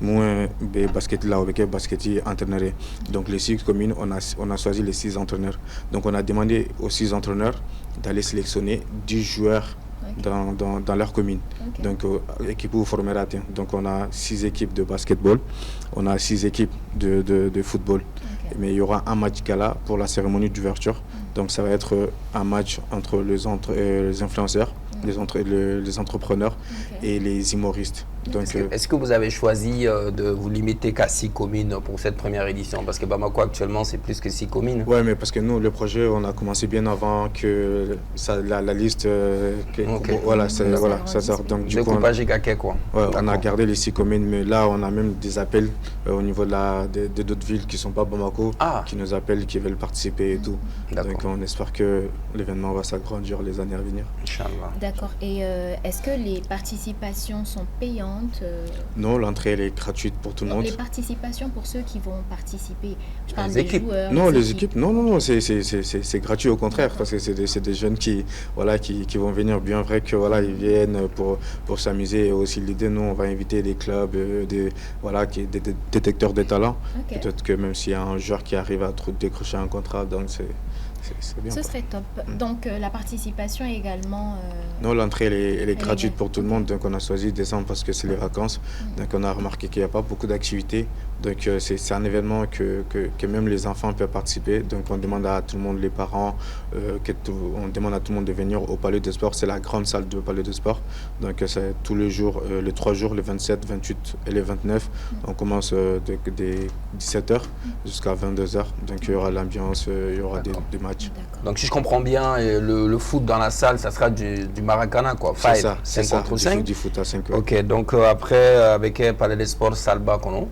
Moi, basket là avec basket entraîneur. Donc les 6 communes, on a choisi les 6 entraîneurs. Donc on a demandé aux 6 entraîneurs d'aller sélectionner 10 joueurs dans leur commune. Donc équipe où former. Donc on a 6 équipes de basketball, on a 6 équipes de football. Mais il y aura un match gala pour la cérémonie d'ouverture. Donc ça va être un match entre les influenceurs, les entrepreneurs et les humoristes. Donc, est-ce que vous avez choisi de vous limiter qu'à 6 communes pour cette première édition? Parce que Bamako actuellement c'est plus que 6 communes. Oui, mais parce que nous, le projet, on a commencé bien avant que la liste... ça sort. Donc, du coup, quoi. Ouais, on a gardé les 6 communes, mais là on a même des appels au niveau de d'autres villes qui ne sont pas Bamako, qui nous appellent, qui veulent participer et tout. Donc on espère que l'événement va s'agrandir les années à venir. Inch'Allah. D'accord. Et est-ce que les participations sont payantes? Non, l'entrée elle est gratuite pour tout le monde. Les participations pour ceux qui vont participer, je parle les des équipes. joueurs. Non, les équipes. Non, c'est gratuit au contraire, parce que c'est des jeunes qui vont venir. Bien vrai que ils viennent pour s'amuser. Et aussi l'idée, nous on va inviter des clubs, des détecteurs de talents. Peut-être que même s'il y a un joueur qui arrive à décrocher un contrat, donc c'est bien. Ce serait top. Donc la participation également... Non, l'entrée elle est gratuite pour tout le monde. Donc on a choisi décembre parce que c'est les vacances. Donc on a remarqué qu'il n'y a pas beaucoup d'activités. Donc c'est un événement que même les enfants peuvent participer. Donc on demande à tout le monde, les parents, on demande à tout le monde de venir au Palais des Sports. C'est la grande salle du Palais des Sports. Donc c'est tous les jours, les 3 jours, le 27, 28 et le 29. On commence dès 17h jusqu'à 22h. Donc il y aura l'ambiance, il y aura des matchs. Donc si je comprends bien, le foot dans la salle, ça sera du Maracana, quoi. C'est ça, 5 contre 5. Du foot à 5. Ok, donc après, avec Palais des Sports, Salba Kono,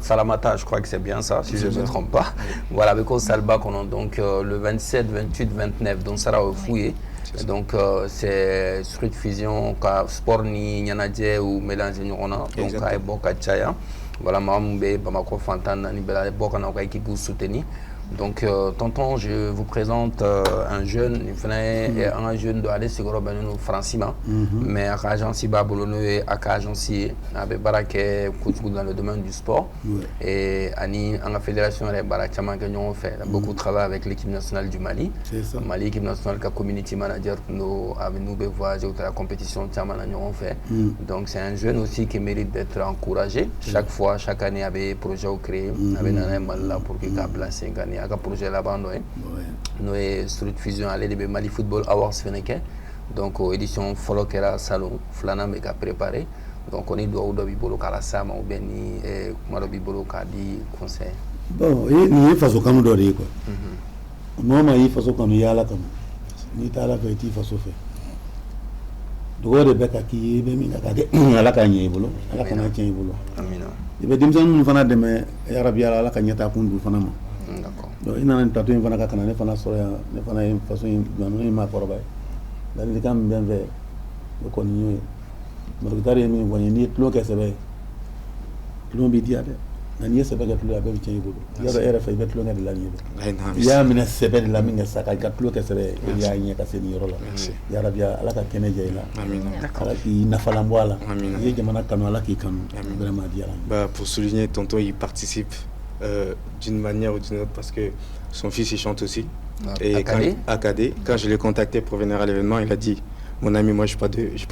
Salamata, je crois que c'est bien ça, si je ne me trompe pas. Voilà, avec Salba Kono, donc le 27, 28, 29, donc ça sera fouillé. Donc c'est Street Fusion, sport ni Nyanadje ou mélange Nyorona, donc à Boka Chaya. Voilà, Mambe, Bamako Fantan, Nibela Boka na équipe pour soutenir. Donc, tonton, je vous présente un jeune, un jeune de aller sur le Francima, mais à l'agence Babolono et à l'agence avec Baraké dans le domaine du sport. Et à la fédération de Barachaman que nous avons fait beaucoup de travail avec l'équipe nationale du Mali. Mali, l'équipe nationale qui community manager avec nous voyager la compétition nous avons fait. Donc, c'est un jeune aussi qui mérite d'être encouragé. Chaque fois, chaque année, avec des projets créés, avec un mal pour qu'il a placé un un projet là-bas, nous Street Fusion allé de Mali Football Awards Feneke, donc édition follow kera salon flana me préparé, donc on est doit au bibolo kala sama ou bien ni maro bibolo kadi conseil. Bon, il faut que nous dorions quoi. Moi, il faut que nous y allions comme ni t'as la petite façon fait. dogo de beka ki be mi ka de ala ka nyi bolo ala ka na nyi bolo amina ibe dimsen mun fana deme ya rabbi ala ka nyata kundu fana ma d'accord do ina nan tatu fana ka kana ne fana so ya ne fana en façon no ma korba dal di kam ben ve ko ni mo gitare mi woni ni tlo ke sebe tlo bi diade nan yese be tlo be ci bolo ya do era fay be tlo ngade la ni ya mina sebe la mi nga saka ka tlo ke sebe ya ni ka se ni rola ya rabbi ala ka kene jeyla amina ala ki nafala mbwala ye jamana kanu ala ki kanu vraiment diala bah pour souligner tonton il participe d'une manière ou d'une autre parce que son fils il chante aussi et quand je l'ai contacté pour venir à l'événement il a dit mon ami moi j'ai pas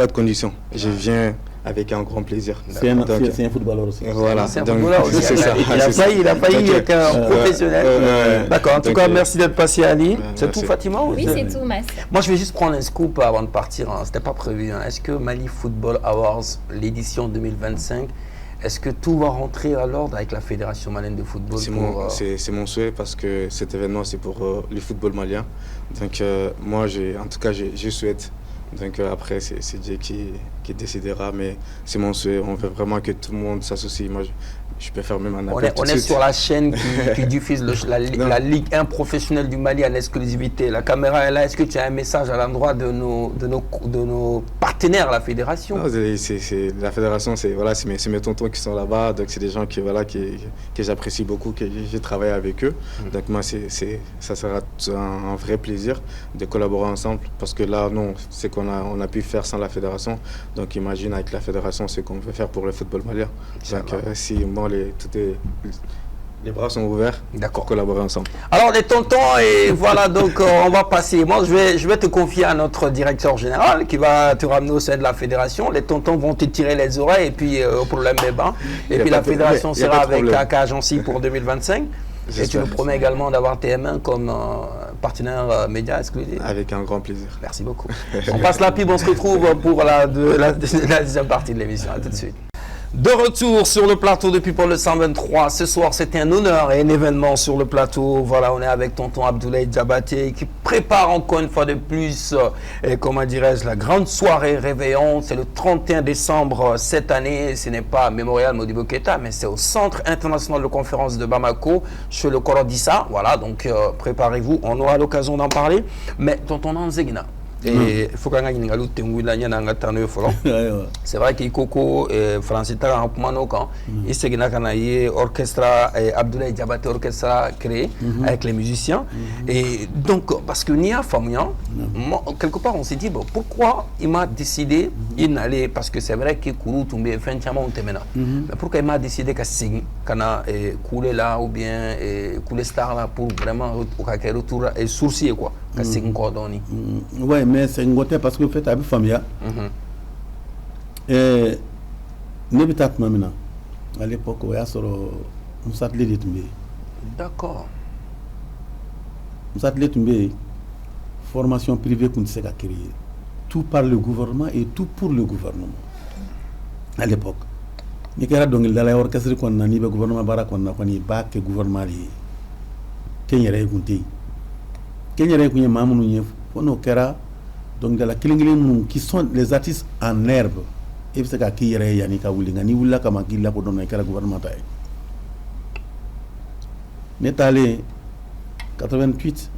de conditions je viens avec un grand plaisir. C'est un footballeur aussi. Voilà. C'est un footballeur aussi. Il a failli être un professionnel. D'accord. En tout cas, merci d'être passé, Ali. C'est tout, Fatima? Oui, c'est tout, Mas. Moi, je vais juste prendre un scoop avant de partir. C'était pas prévu. Est-ce que Mali Football Awards, l'édition 2025, est-ce que tout va rentrer à l'ordre avec la Fédération malienne de football? C'est mon souhait parce que cet événement, c'est pour le football malien. Donc, moi, en tout cas, je souhaite. Donc après, c'est Dieu qui décidera, mais c'est mon souhait. On veut vraiment que tout le monde s'associe. Moi, je peux faire même un appel. On est sur la chaîne qui diffuse la Ligue 1 professionnelle du Mali en exclusivité. La caméra est là. Est-ce que tu as un message à l'endroit de nos partenaires, la fédération? Non, la fédération, c'est mes tontons qui sont là-bas. Donc c'est des gens que j'apprécie beaucoup, que j'ai travaillé avec eux. Donc moi, ça sera un vrai plaisir de collaborer ensemble. Parce que là, non, c'est qu'on a pu faire sans la fédération. Donc imagine avec la fédération ce qu'on veut faire pour le football malien. Donc si moi, les bras sont ouverts pour collaborer ensemble. Alors les tontons, et voilà, donc on va passer. Moi, je vais te confier à notre directeur général qui va te ramener au sein de la fédération. Les tontons vont te tirer les oreilles et puis au problème des bancs. Et puis la fédération sera avec AK Agency pour 2025. Et tu nous promets également d'avoir TM1 comme partenaire média exclusif. Avec un grand plaisir. Merci beaucoup. On passe la pub, on se retrouve pour la deuxième partie de l'émission. À tout de suite. De retour sur le plateau de People le 123. Ce soir, c'était un honneur et un événement sur le plateau. Voilà, on est avec tonton Abdoulaye Diabaté qui prépare encore une fois de plus, comment dirais-je, la grande soirée réveillon. C'est le 31 décembre cette année. Ce n'est pas à Mémorial Modibo Keïta, mais c'est au Centre international de conférence de Bamako, chez le Korodissa. Voilà, donc préparez-vous, on aura l'occasion d'en parler. Mais tonton Nanzegina. Et il faut qu'on ait une c'est vrai qu'il Koko français en Kumanokan il s'est gagné orchestre Abdoulaye Diabaté orchestre créé avec les musiciens et donc parce que Nia Famouyan quelque part on s'est dit bon pourquoi il m'a décidé il n'allait parce que c'est vrai que Kourou tombé fin tiamant temena mais pourquoi il m'a décidé qu'à signer kana couler là ou bien couler star là pour vraiment au retour et sourcier quoi qu'à signer cordoni ouais mais c'est une côté parce que fait avec famille et n'habitat mamina à l'époque il y a sur un satellite tombé d'accord un satellite tombé formation privée qu'on s'est créée tout par le gouvernement et tout pour le gouvernement à l'époque ni kera donc il la orchestre qu'on a ni le gouvernement bara qu'on a ni ba que gouvernement li kenyere kunti kenyere kunye mamunu nye fono kera donc de la kilingling qui sont les artistes en herbe et c'est qui yere yani ka wulinga ni wula kama gilla ko don kera gouvernement tay n'est allé 88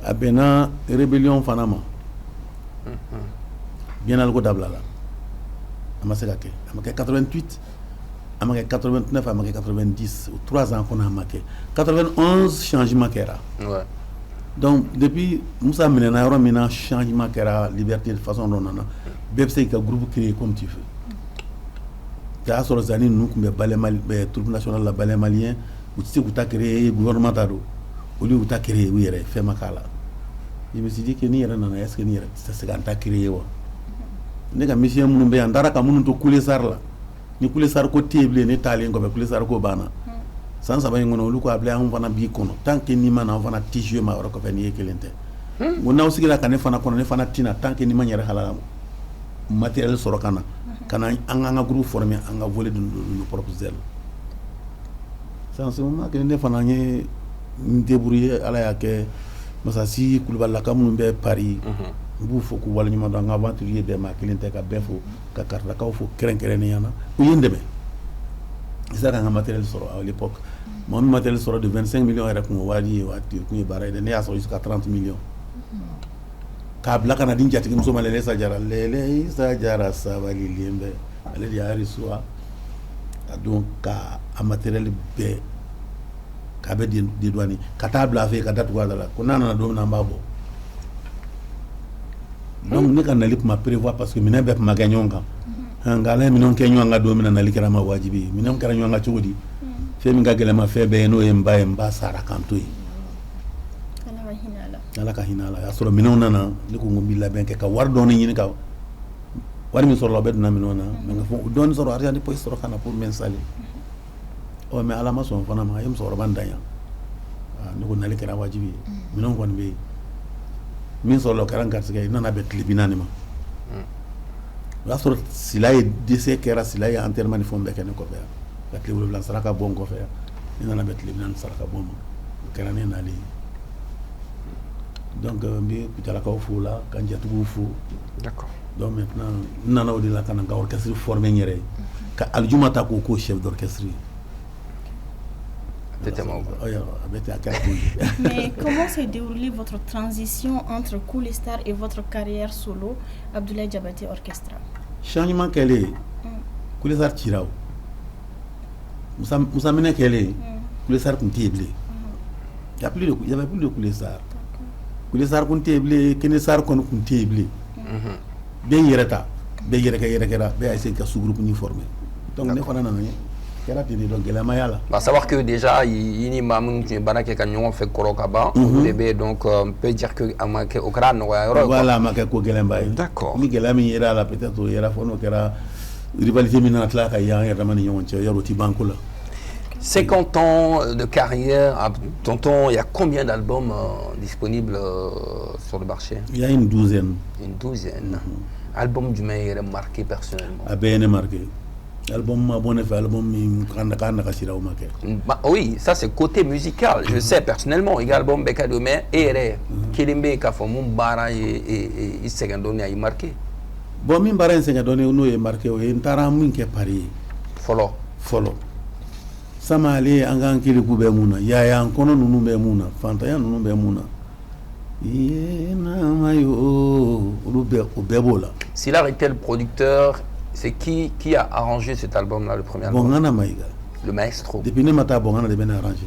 à Bénin rébellion fanama bien algo dablala amaseka ke amaka 88 amaka 89 amaka 90 ou 3 ans qu'on a marqué 91 changement kera ouais. Donc depuis Moussa Menena yoro mina changement kera liberté de façon ronana bebse ka groupe créé comme tu veux ta soro zani nous kumbe balé mal troupe national la balé malien ou tu sais que tu as créé gouvernement tado au lieu où tu as créé oui yere fait makala je me suis dit que ni yere nana est-ce que ni yere c'est quand tu as créé wa ndega mission mun be andara ka mun to couler sar la ni couler sar ko table ni talien ko be couler sar ko bana sans savoir ngono lu ko appelé on fana bi kono tant que ni mana on fana tiju ma ro ko fani yekelente ngona aussi la kané fana kono ne fana tina tant que ni manière halala matériel soro kana anga groupe formé anga voler de nos propres ailes sans ce moment que ne fana ni débrouiller ala ya ke masasi kulbala kamun be Paris b'u fo k'u waleɲuman dɔn an ka aventurier bɛɛ ma kelen tɛ ka bɛɛ fo ka karitakaw fo kɛrɛnkɛrɛnnenya na u ye n dɛmɛ i sera ka n ka matériel sɔrɔ à l'époque mɔgɔ min matériel sɔrɔ de 25 millions yɛrɛ kun wari ye waati kun ye baara ye dɛ ne y'a sɔrɔ jusqu'à 30 millions k'a bila ka na di n jatigimuso ma Lɛlɛ Sajara Lɛlɛ Sajara sabalilen bɛ ale de y'a reçoit a don ka a matériel bɛɛ k'a bɛ dédouaner ka taa bila a fɛ yen ka datugu a da la ko n'a nana don min na an b'a bɔ donc ne ka nali tun ma prévoir parce que minɛn bɛɛ tun ma kɛ ɲɔgɔn kan nka ala ye minɛnw kɛ ɲɔgɔn kan don min na nali kɛra ma wajibi ye minɛnw kɛra ɲɔgɔn kan cogo di fɛn min ka gɛlɛn ma fɛn bɛɛ ye n'o ye n ba ye n ba sara k'an to yen ala ka hinɛ a la a y'a sɔrɔ minɛnw nana ne ko n ko n bɛ labɛn kɛ ka wari dɔɔni ɲini ka wari min sɔrɔla o bɛɛ donna minɛnw na mɛ n ka fɔ dɔɔni sɔrɔ argent de poche sɔrɔ ka na pour m'installer mɛ ala ma sɔn fana ma a ye musokɔrɔba in dan yan ne ko nali kɛra wajibi ye minɛnw kɔni bɛ yen min sɔrɔla o kɛra n garisɛgɛ ye n nana bɛn tile 40 ma o y'a sɔrɔ Sila ye décès kɛra Sila ye enterrement ni fɛnw bɛɛ kɛ ne kɔfɛ yan ka tile 7 saraka bɔ n kɔfɛ yan ne nana bɛn tile 40 saraka bɔ ma o kɛra ne nali ye donc n bɛ Kucalakaw fo la ka n jatigiw fo d'accord donc maintenant n nana o de la ka na n ka orchestre former n yɛrɛ ye ka Alijuma ta k'o k'o chef d'orchestre ye. Mais comment s'est déroulée votre transition entre Cool Star et votre carrière solo, Abdoulaye Diabaté Orchestra? Changement qu'elle est, Cool Star Tirao. Moussa Mene qu'elle est, Cool Star Kuntiblé. Il n'y avait plus de Cool Star. Cool Star Kuntiblé, Kene Star Kuntiblé. Bien Yereta, bien Yereka, bien essayer de sous-groupe uniformé. Donc, nous avons savoir que déjà il y a mamun qui banake kanyon fait korokaba bébé donc on peut dire que amake okra no voilà amake ko gelemba d'accord mi gelami ira la peut-être ira fono kera rivalité minatla ka ya ramani yon che yoroti bankula 50 ans de carrière tonton, il y a combien d'albums disponibles sur le marché? Il y a une douzaine. Une douzaine. Album du meilleur marqué personnellement? A bien marqué. Album oui, ça c'est côté musical. Je sais personnellement, il y a album Beka de Mer et Kilimbe Kafomou Bara et Segandone a marqué. Bon, min Bara et Segandone est marqué, et Ntaram qui est Paris. Follow. Samale Angan Kilikou Bemouna, Yaya Ankono Nounou Bemouna, Fantaya Nounou Bemouna. S'il a été le producteur, c'est qui a arrangé cet album-là, le premier album? Bongana Maïga. Le maestro. Depuis ne mata Bongana de bien arrangé.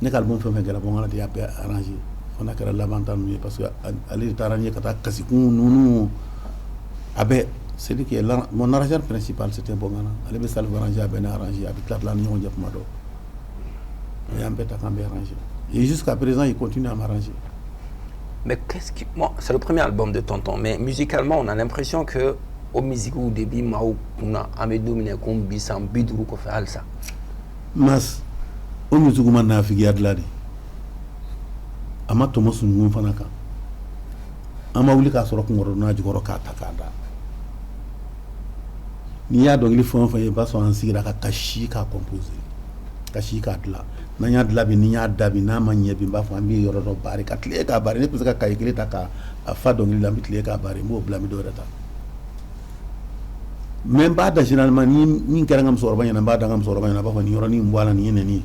Nek album fait que la Bongana de arrangé. On a créé l'avantage parce que aller t'arranger kata kasikou nounou. Abe, c'est lui qui est mon arrangeur principal, c'était Bongana. Allez be salve arrangé à bien arrangé avec la plan nyon diap mado. Et un peu à camber arrangé. Et jusqu'à présent, il continue à m'arranger. Mais qu'est-ce qui c'est le premier album de Tonton, mais musicalement, on a l'impression que au musique au début mao kuna amedo mine ko bisam biduru ko fa alsa mas o musique man na fi yadla de ama to mosun ngum fanaka ama wuli ka soro ko ngoro na jigoro ka takada ni ya dongli fon fa e baso an sigira ka kashi ka composer kashi ka dla na nya dla bi ni nya dabi na manye bi ba fa mbi yoro do bari ka tle ka bari ne pesa ka ikile ta ka fa dongli la mitle ka bari mo blami do reta. Même pas généralement ni karangam sorba yana ba dangam sorba yana ba fa ni yoroni mbwala ni ni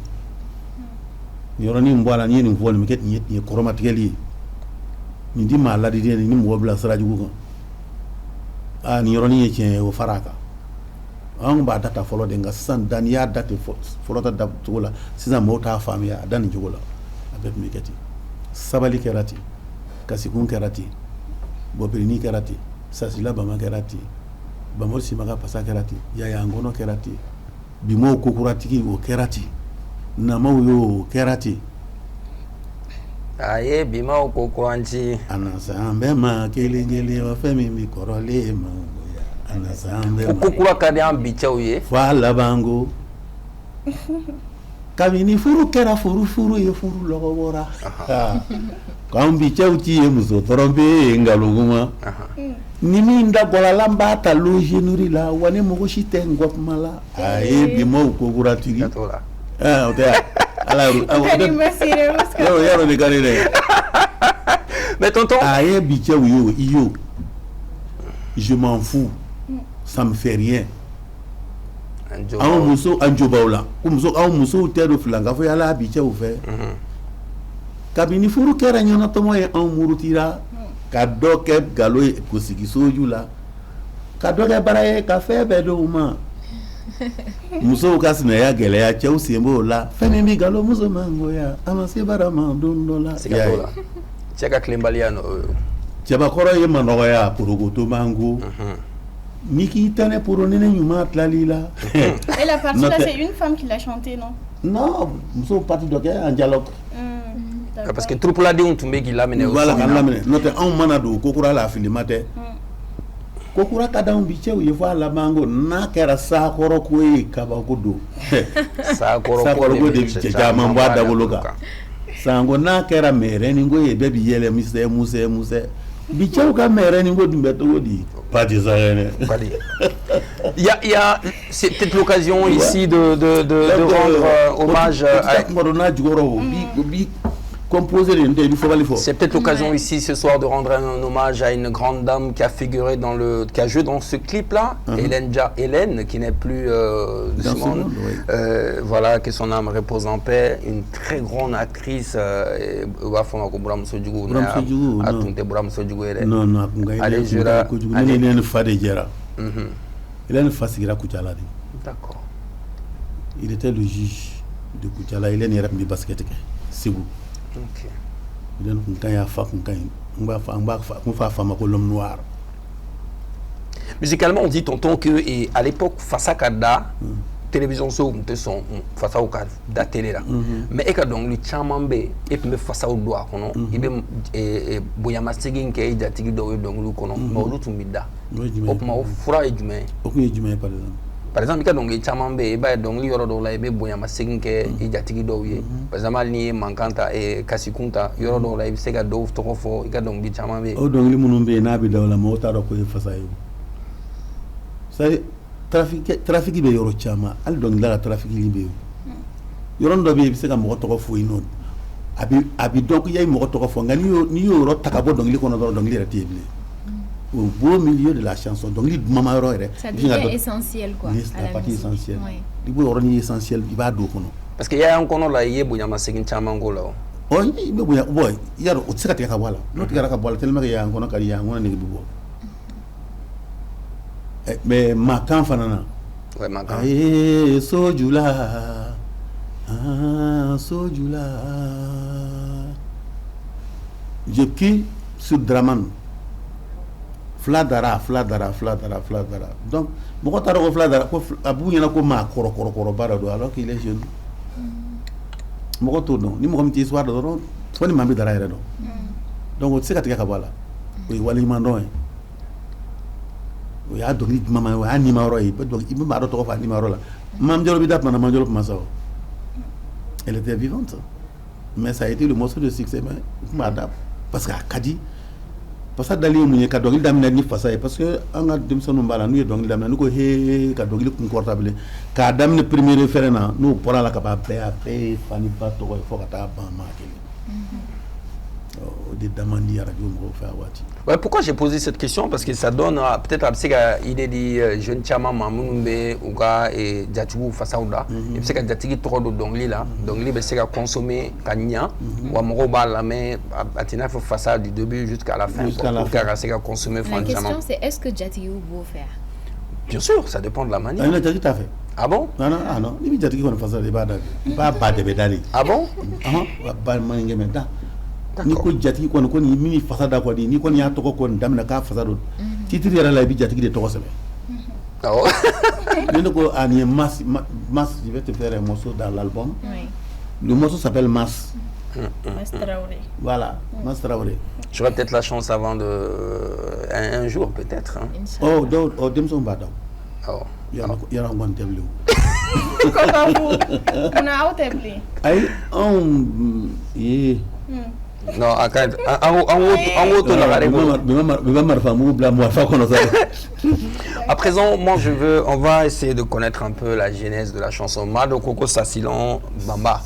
yoroni mbwala ni ni vol miket ni chromatically ni di mala di ni mo bla saraji ko ni yoroni ye chen o faraka an ba data follow de nga san dan ya data follow ta dab tula siza mo ta famia dan jogola abet miketi sabali kerati kasikun kerati boprini kerati sasila bama kerati Bamor Simaga pasa kerati, Yaya Angono kerati, Bimo Kukuratiki o kerati, Namau yo kerati. Aye, Bimo Kukuranti. Anasambe ma kelingeli wa femi mi korole ma. Anasambe ma. Kukura kade ambicha uye. Fala bango. Kamini furu kera furu ye furu logo bora. Kambicha uti ye muso torombe ngaluguma. Nimi nda gola lamba ta loge nuri la wani mogoshi tengop mala aye bimo kokura tigi otea ala yaro ni garire Mais tonton... Je m'en fous. Ça me fait rien. Un muso anjobaula. Muso a muso tero filanga fo yala biche ou fait. Kabini furu kera nyona tomo e an murutira ka doke galo ko sigiso yula. Ka doke baraye ka fe bedo uma. Muso ka sina ya gele ya che usimbo la. Femi mi galo muso mango ya. Amase barama dondola. Sigatola. Cheka klimbaliano. Cheba koro ye manoga ya purugoto mango. Niki tane pour nene nyuma tlalila. Et la partie là c'est une femme qui l'a chanté, non? Non, muso parti doke en dialogue. Parce que troupe la on tombe qui l'amène au voilà, notre en manado kokura la filimate. Kokura kadam biche ou yefa la mango na kera sa koro ko e kabakodo. Sa koro ko de biche jama mbada bologa. Sango na kera mere ni ngo ye bebi yele muse. Biche ou ka mere ni ngo dumbeto wodi. Pas des arènes. Il y a c'est peut-être l'occasion ici de rendre hommage à c'est peut-être l'occasion ici ce soir de rendre un hommage à une grande dame qui a figuré qui a joué dans ce clip-là, Hélène, qui n'est plus de ce monde. Voilà, que son âme repose en paix, une très grande actrice. D'accord. Il était le juge de Koutiala. Hélène est rempli basket. C'est vous. Ok. Musicalement, on dit tonton que à l'époque, face à Kada, télévision so son face à Kada, da télé là. Mais et donc le chamambe et puis face à Odoa kono, ibe boyama sigin ke ida tigi do donc lu kono, ma lu tumida. Okuma fura ejume. Okuma ejume par exemple. Par exemple, quand on est chamambe, et ben donc l'yoro do la ebe boyama sigin ke ida tigi do ye. Par exemple, ni mankanta et kasikunta yoro do la ebe sega do to fo, et donc di chamambe. O donc li munumbe na bi do la mo ta do ko face à yo. C'est trafic be yoro chama al donc la trafic libe yoro ndo be se ka mo to fo ino abi donc yay mo to fo ngani ni yoro takabo donc li kono donc li retible au beau milieu de la chanson donc li mama yoro re ça devient essentiel quoi à la partie essentielle li bo yoro ni essentiel il va do kono parce que ya kono la yebo nyama segin chama ngolo oh be boya boy yaro o tsaka ka wala no tika ka wala tellement ya kono kali ya ngona ni bibo. Mais ma fanana. Ouais, ma Sojula. Sojula. Je quitte sur Draman. Fladara. Donc, pourquoi tu as Fladara? Abou yana ko ma koro barado alors qu'il est jeune. Moko to non, ni mo comme histoire de non, faut ni mambi dara do. Donc, c'est ka wala. Oui, wali mandon. Il y a donc maman a numéro et donc il m'a retrouvé à numéro là. Mamjolo bidap na mamjolo masao. Elle était vivante. Mais ça a été le morceau de succès mais madame parce que Kadi parce que dali mu ka donc il damna ni fasa parce que on a dem sonu mbala nu donc il damna ko he ka donc il confortable ka damne premier référent nous pour la capable après fani pas to faut ka ta ba ma ouais, pourquoi j'ai posé cette question? Parce que ça donne peut-être à l'idée de jeune chama Mamounbe Ouga et Djatchou Fasaouda. Et puis, c'est que trop de dongli là. Dongli, c'est qu'à consommer Kanya ou à Moroba la main à Tina Fassade du début jusqu'à la fin. C'est qu'à consommer la question, c'est est-ce que Djatchou veut faire? Bien sûr, ça dépend de la manière. Ah bon? Non. Il y a ah bon? Ni ko jati ko ni mini fasada ko ni ko ni ya to ko damna ka fasado titri yara la bi jati de to sebe ah oh ni ko ani mas je vais te faire un morceau dans l'album le morceau s'appelle Mas Traoré voilà Mas Traoré j'aurai peut-être la chance avant de un jour peut-être hein. Oh demson badaw oh yara ngon teblu comment vous on a outebli ay non, à présent, moi on va essayer de connaître un peu la genèse de la chanson. Mado Koko Sassilan Bamba.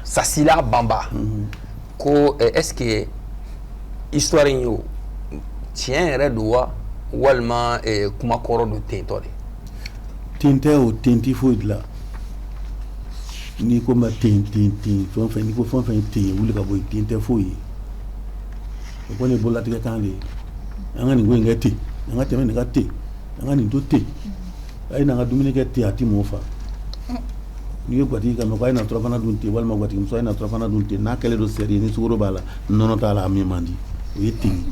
Sassila Bamba. Est-ce que histoire in yo tiɲɛ yɛrɛ don wa walima kuma kɔrɔ don tentɔ de ten tɛ o ten ti foyi de la n'i ko ma ten fɛn fɛn n'i ko fɛn fɛn ten wuli ka bɔ yen ten tɛ foyi ye o kɔni ye bololatigɛ kan de ye an ka nin ko in kɛ ten an ka tɛmɛ nin ka ten an ka nin to ten a ye n'an ka dumuni kɛ ten a ti mɔɔ fa n'i ye gatigi kan mɛ ko a ye na surafana dun ten walima gatigi muso a ye na surafana dun ten n'a kɛlen don sɛri ye ni sukaro b'a la nɔnɔ t'a la a min man di o ye ten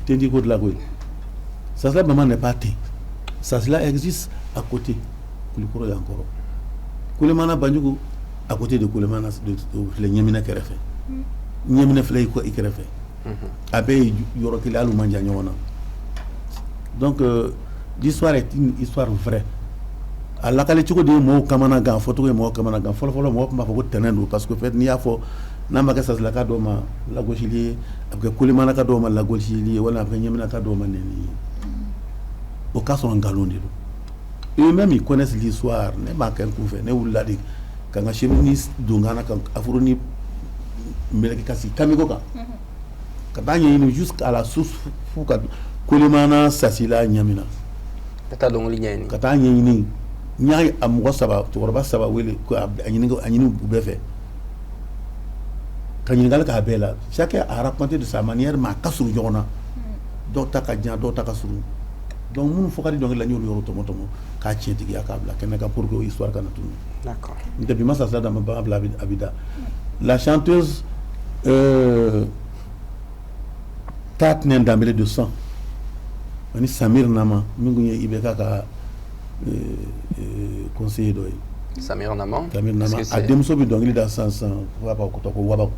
ten ti ko de la koyi Sasila Bama n'est pas ten Sasila existe à côté Kulikoro yan kɔrɔ Kulemana Banjugu à côté de Kulemana filɛ Ɲɛminɛ kɛrɛfɛ Ɲɛminɛ filɛ i kɛrɛfɛ a bɛɛ ye yɔrɔ kelen hali u man jan ɲɔgɔn na donc l'histoire est une histoire vraie a lakale cogo de ye mɔgɔw kamanagan fɔcogo ye mɔgɔw kamanagan fɔlɔfɔlɔ mɔgɔw tun b'a fɔ ko tɛnɛn don parce que fait n'i y'a fɔ n'a ma kɛ Sasilaka dɔw ma lagosili ye a bɛ kɛ Kulemanaka dɔw ma lagosili ye walima a bɛ kɛ Ɲɛminaka dɔw ma nɛni ye o k'a sɔrɔ nkalon de don eux même ils connaissent l'histoire ne m'a kɛ n kun fɛ ne wulila de ka n ka chemise don n kan na ka afro ni meleke ka sigi kamiko kan ka taa ɲɛɲini jusqu'à la source fo ka Kulemana Sasila Ɲamina ka taa dɔnkili ɲɛɲini ka taa ɲɛɲini n y'a a mɔgɔ saba cɛkɔrɔba saba wele ko a ɲini u bɛɛ fɛ ka ɲininkali k'a bɛɛ la chacun a raconté de sa manière mais a ka surun ɲɔgɔn na dɔw ta ka jan dɔw ta ka surun donc minnu fɔ ka di dɔnkili la n y'olu yɔrɔ tɔmɔ k'a tiɲɛtigiya k'a bila kɛnɛ kan pour que histoire kana tunu d'accord depuis ma Sasila dama baga bila Abida la chanteuse Tatnen Dambele de sang ani Samir Nama min kun ye IBK ka conseiller dɔ ye Samir Nama a denmuso bɛ dɔnkili da sisan fo k'a fɔ ko Wabaw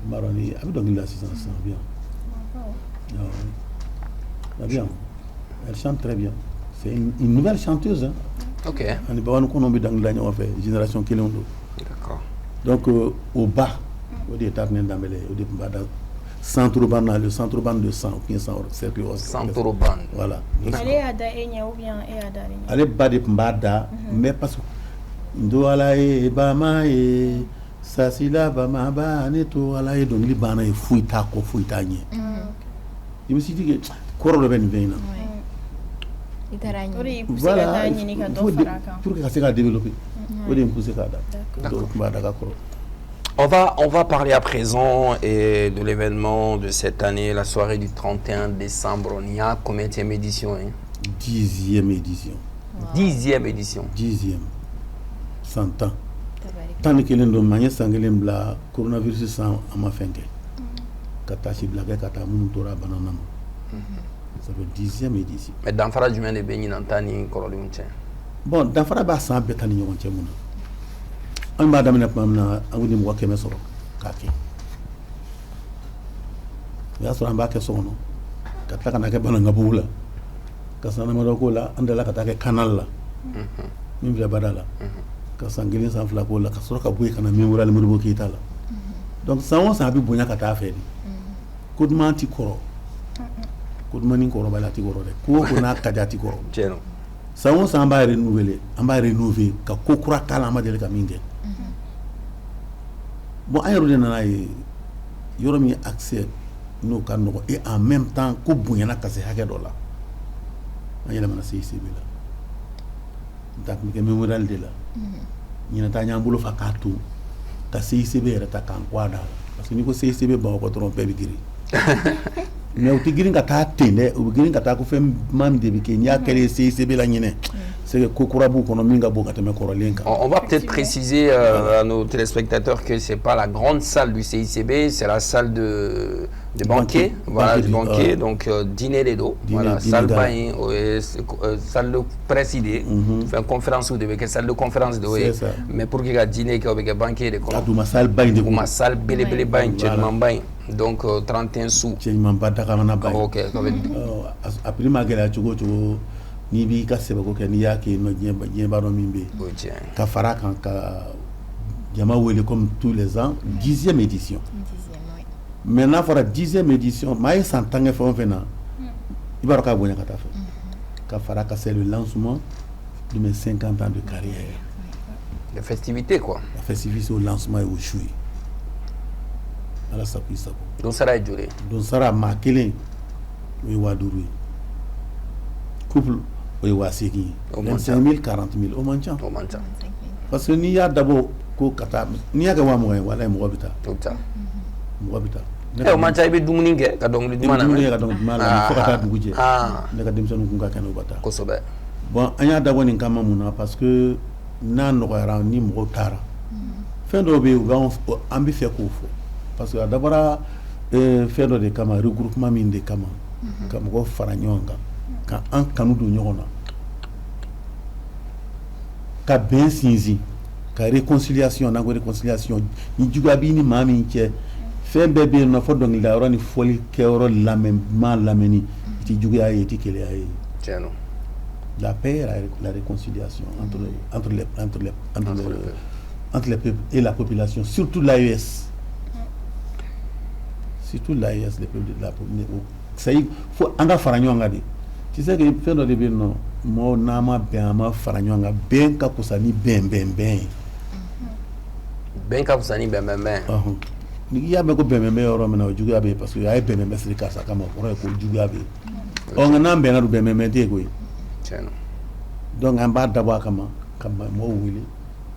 n b'a dɔn ni a bɛ dɔnkili da sisan bien bien elle chante très bien c'est une nouvelle chanteuse hein. Ok ani Babani Kono bɛ dɔnkili da ɲɔgɔn fɛ génération kelenw don d'accord donc au bas o de ye Tatnen Dambele o de tun b'a da Centroban, le Centroban de sang, qui est sans cercle. Centroban. Voilà. Elle est à Daïnia ou bien elle est à Daïnia. Elle est bas de Mbada, mais parce que Ndouala et Bama et Sasila Bama Ba Neto Ala et donc Libana et Fouita ko Fouita nye. Je me suis dit que quoi le ben veina. Voilà. Pour que ça se développer. Pour que ça se développer. On va parler à présent de l'événement de cette année, la soirée du 31 décembre. On y a combien d'édition 10e édition. Wow. 10e édition. 10e. 100 ans. Tant que l'on manie sangelen bla coronavirus sans ama fenke. Katashi blague kata muntora banana. Ça fait 10e édition. Mais dans fara jumɛn de bɛ ɲinan ta ni kɔrɔlenw cɛ? Bon, dans fara b'a san bɛɛ ta ni ɲɔgɔn cɛ mun na. An b'a daminɛ tuma min na an ni mɔgɔ 100 sɔrɔ k'a kɛ o y'a sɔrɔ an b'a kɛ so kɔnɔ ka tila ka na kɛ Banangabugu la ka san damadɔ k'o la an delila ka taa kɛ Kanal la min filɛ Bada la ka san 1 san 2 k'o la ka sɔrɔ ka bɔ yen ka na Memorial Modibo Keyita la donc san o san a bɛ bonya ka taa fɛ de ko duman ti kɔrɔ ko duman ni kɔrɔbali a ti kɔrɔ dɛ ko o ko n'a ka di a ti kɔrɔ san o san an b'a rénover ka ko kura k'a la an ma deli ka min kɛ bon an yɛrɛ de nana ye yɔrɔ min accès n'o ka nɔgɔ et en même temps ko bonyana ka se hakɛ dɔ la an yɛlɛmana CICB la n ta tun bɛ kɛ Memorial de la ɲinɛ ta y'an bolo fa k'a to ka CICB yɛrɛ ta k'an kɔ a da la parce que n'i ko CICB Bamakɔ dɔrɔn bɛɛ bɛ girin mais u tɛ girin ka taa ten dɛ u bɛ girin ka taa ko fɛn maa min de bɛ kɛ n'i y'a kɛlen CICB la ɲinɛ c'est que ko kura b'u kɔnɔ min ka bon ka tɛmɛ kɔrɔlen kan. On va peut-être préciser à nos téléspectateurs que c'est pas la grande salle du CICB, c'est la salle de banquet, voilà, du banquet, donc dîner les dos, voilà, salle bain, salle de présider, faire conférence ou de salle de conférence de mais pour qu'il y ait dîner qu'il y ait banquet de quoi. Ma salle bain de ma salle belle bain, bain. Donc 31 sous. OK. Après ma gueule ni bi ka sɛbɛko kɛ n'i y'a kɛ no diɲɛ b'a dɔn min bɛ yen ka fara kan ka jama wele comme tous les ans 10e édition mais n'a fɔra 10e édition maa ye san 10 kɛ fɛn o fɛn na i b'a dɔn k'a bonya ka taa fɛ ka fara ka c'est le lancement de mes 50 ans de carrière la festivité quoi la festivité au lancement et au jouet ala sago i sago. Don sara ye joli ye? Don sara maa kelen o ye 5000 ye. Couple o ye 8000 ye. 25000 40000 o man ca. O man ca. Parce que n'i y'a dabɔ ko ka taa n'i y'a kɛ 20 ye walayi mɔgɔ bɛ taa. O bɛ taa. Mɔgɔ bɛ taa. O man ca i bɛ dumuni kɛ ka dɔnkili duman lamɛn. Dumuni kɛ ka dɔnkili duman lamɛn fo ka taa dugu jɛ. Ne ka denmisɛnninw kun ka kɛnɛ u ka taa. Kosɛbɛ. Bon an y'a dabɔ nin kama mun na parce que n'a nɔgɔyara ni mɔgɔw taara fɛn dɔw bɛ yen an bɛ fɛ k'o fɔ parce que a dabɔra fɛn dɔ de kama regroupement min de kama ka mɔgɔw fara ɲɔgɔn kan ka an kanu don ɲɔgɔn na ka bɛn sinsin ka réconciliation n'an ko réconciliation ni juguya b'i ni maa min cɛ fɛn bɛɛ bɛ yen nɔ fɔ dɔnkilidayɔrɔ ni fɔlikɛyɔrɔ lamɛnni i tɛ juguya ye i tɛ keleya ye. Tiɲɛ don. La paix et la réconciliation entre les peuples et la population, surtout l'AES. Surtout l'AES, les peuples de la population. Ça y est, il faut en faire un peu. Tu sais que fait dans les biens, non, moi, nama bien, ma faire un peu, bien qu'akusani, bien. Bien qu'akusani, bien. Il y a beaucoup de bien, on a joué avec parce qu'il y a bien, c'est le cas, ça comme on a joué avec. On a bien, donc on va d'abord comme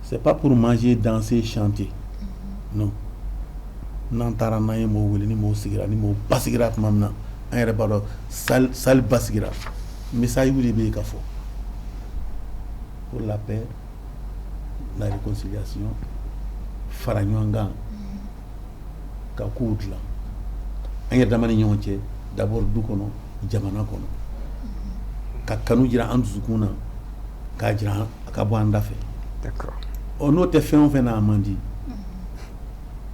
c'est pas pour manger, danser, chanter. Non. N'entara na ye mo wele ni mo sigira ni mo basigira mamna an yɛrɛ b'a dɔn sal basigira message de be ka fɔ pour la paix, la réconciliation, fara ɲɔgɔn kan ka kow dilan an yɛrɛ dama ni ɲɔgɔn cɛ d'abord du kɔnɔ jamana kɔnɔ ka kanu jira an dusukun na k'a jira a ka bɔ an da fɛ. D'accord. N'o tɛ fɛn o fɛn n'a man di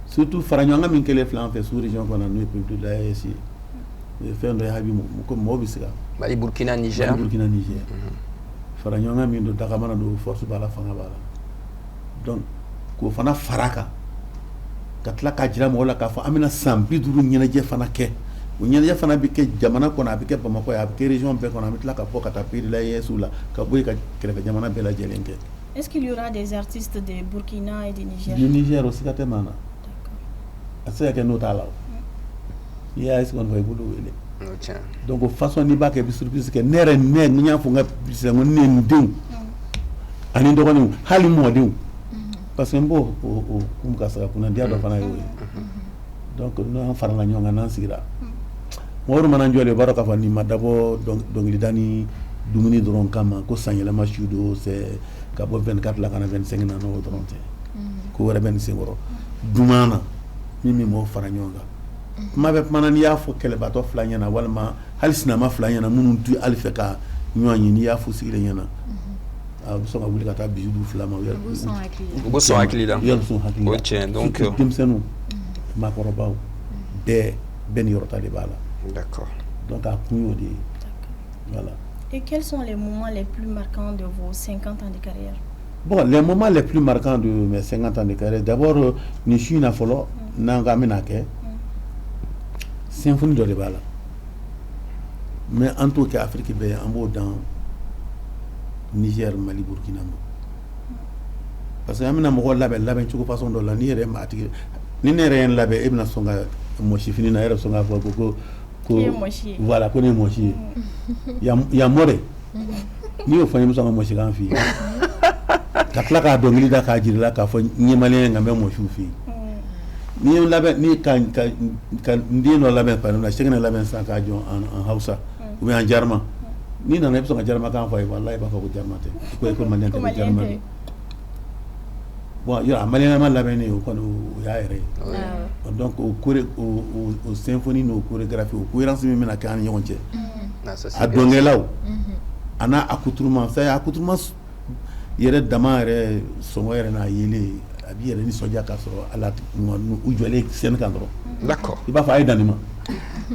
surtout fara ɲɔgɔn kan min kɛlen filɛ an fɛ sous région kɔnɔ n'o ye peuple de l'AES ye fɛn dɔ ye Habi ko mɔgɔw bɛ se ka Mali Burkina Niger fara ɲɔgɔn kan min don dakamana don force b'a la fanga b'a la donc k'o fana fara kan ka tila k'a jira mɔgɔw la k'a fɔ an bɛna san 50 ɲɛnajɛ fana kɛ o ɲɛnajɛ fana bɛ kɛ jamana kɔnɔ a bɛ kɛ Bamakɔ ye a bɛ kɛ région bɛɛ kɔnɔ an bɛ tila ka bɔ ka taa pays de l'AES la ka bɔ yen ka kɛrɛfɛ jamana bɛɛ lajɛlen kɛ. Est-ce qu'il y aura des artistes de Burkina et de Niger? Du Niger aussi ka tɛ maa na a se ka kɛ n'o t'a la o n'i y'a ye kɔni fɔ i bolo wele donc o façon n'i b'a kɛ i bɛ surprise kɛ ne yɛrɛ n y'a fɔ n ka publicité n ko ne n denw ani n dɔgɔninw hali n mɔdenw parce que n b'o kun ka saga kunnadiya dɔ fana ye o ye donc n'an farala ɲɔgɔn kan n'an sigira mɔgɔw mana jɔlen u b'a dɔn k'a fɔ nin ma dabɔ dɔnkilida ni dumuni dɔrɔn kama ko sanyɛlɛma su don c'est ka bɔ 24 la ka na 25 na n'o dɔrɔn tɛ ko wɛrɛ bɛ nin senkɔrɔ duman na min bɛ mɔgɔw fara ɲɔgɔn kan kuma bɛ kuma na n'i y'a fɔ kɛlɛbaatɔ fila ɲɛna walima hali sinama fila ɲɛna minnu tɛ hali fɛ ka ɲɔgɔn ye n'i y'a fɔ sigilen ɲɛna a bɛ sɔn ka wuli ka taa biju du fila ma u bɛ sɔn hakili la u bɛ sɔn hakili la o tiɲɛ donc denmisɛnninw maakɔrɔbaw bɛɛ ni yɔrɔ ta de b'a la. D'accord. Donc à kun y'o de ye voilà. Et quels sont les moments les plus marquants de vos 50 ans de carrière? Bon, les moments les plus marquants de mes 50 ans de carrière, d'abord, ni suis na folo, n'anga menake, symphonie de bala. Mais en tout cas, Afrique est en mode dans Niger, Mali, Burkina. Parce que amina mo label chuko façon de la ni re mati ni ne rien label ibna songa moshi fini na era songa ko voilà ko ne moshi ya more ni o fanya musanga moshi kan fi ka tila k'a dɔnkili da k'a jirila k'a fɔ ɲɛmaliyɛn nka n bɛ mɔsiw fɛ yen n'i ye labɛn ni ka n den dɔ labɛn par exemple sɛgɛnɛ labɛn sisan k'a jɔ en hausa ou bien en jarma n'i nana i bɛ sɔn ka jarma kan fɔ a ye walayi i b'a fɔ ko jarma tɛ ko maliyɛn tɛ ko jarma don bon yɔrɔ a maliyɛnma labɛnnen o kɔni o y'a yɛrɛ ye donc o symphonie n'o chorégraphie o cohérence min bɛna kɛ an ni ɲɔgɔn cɛ a dɔnkɛlaw a n'a accoutrement c'est accoutrement yɛrɛ dama yɛrɛ sɔngɔ yɛrɛ n'a yelen a b'i yɛrɛ nisɔndiya k'a sɔrɔ ala u jɔlen scène kan dɔrɔn. D'accord. I b'a fɔ a ye danni ma.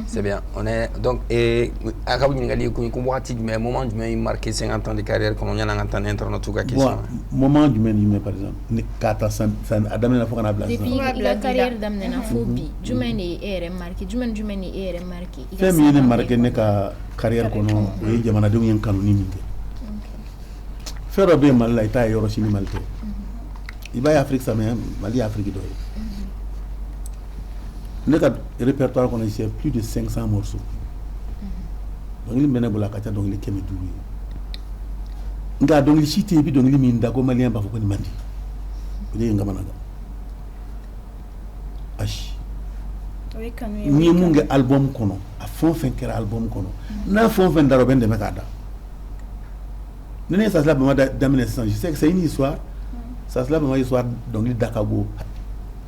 C'est bien. On est donc a ka ɲininkali ko waati jumɛn moment jumɛn y'i marqué 50 ans de carrière kɔnɔ yan'an ka taa n'internet ka question. Moment jumɛn par exemple ni k'a ta san a daminɛ fo ka n'a bila sisan. Depuis i ka carrière daminɛna fo bi jumɛn de ye e yɛrɛ marqué jumɛn de ye e yɛrɛ marqué. Fɛn min ye ne marqué ne ka carrière kɔnɔ o ye jamanadenw ye kanuni min kɛ. Fɛn dɔ bɛ yen Mali la i t'a ye yɔrɔ si ni Mali tɛ. I b'a ye Afrique sa mais Mali ye Afrique dɔ ye. Notre répertoire qu'on a ici, plus de 500 morceaux. Donc il mène la cata donc il keme douli. Nga donc il chité puis donc il minda ko malien ba ko ni mandi. Il ngamanaga. Ashi. Oui quand ni munge album kono a fon fen kera album kono na fon fen daro ben de mekada. Nene ça cela ba damine sans je sais que c'est une histoire. Ça cela ba histoire donc il dakabo.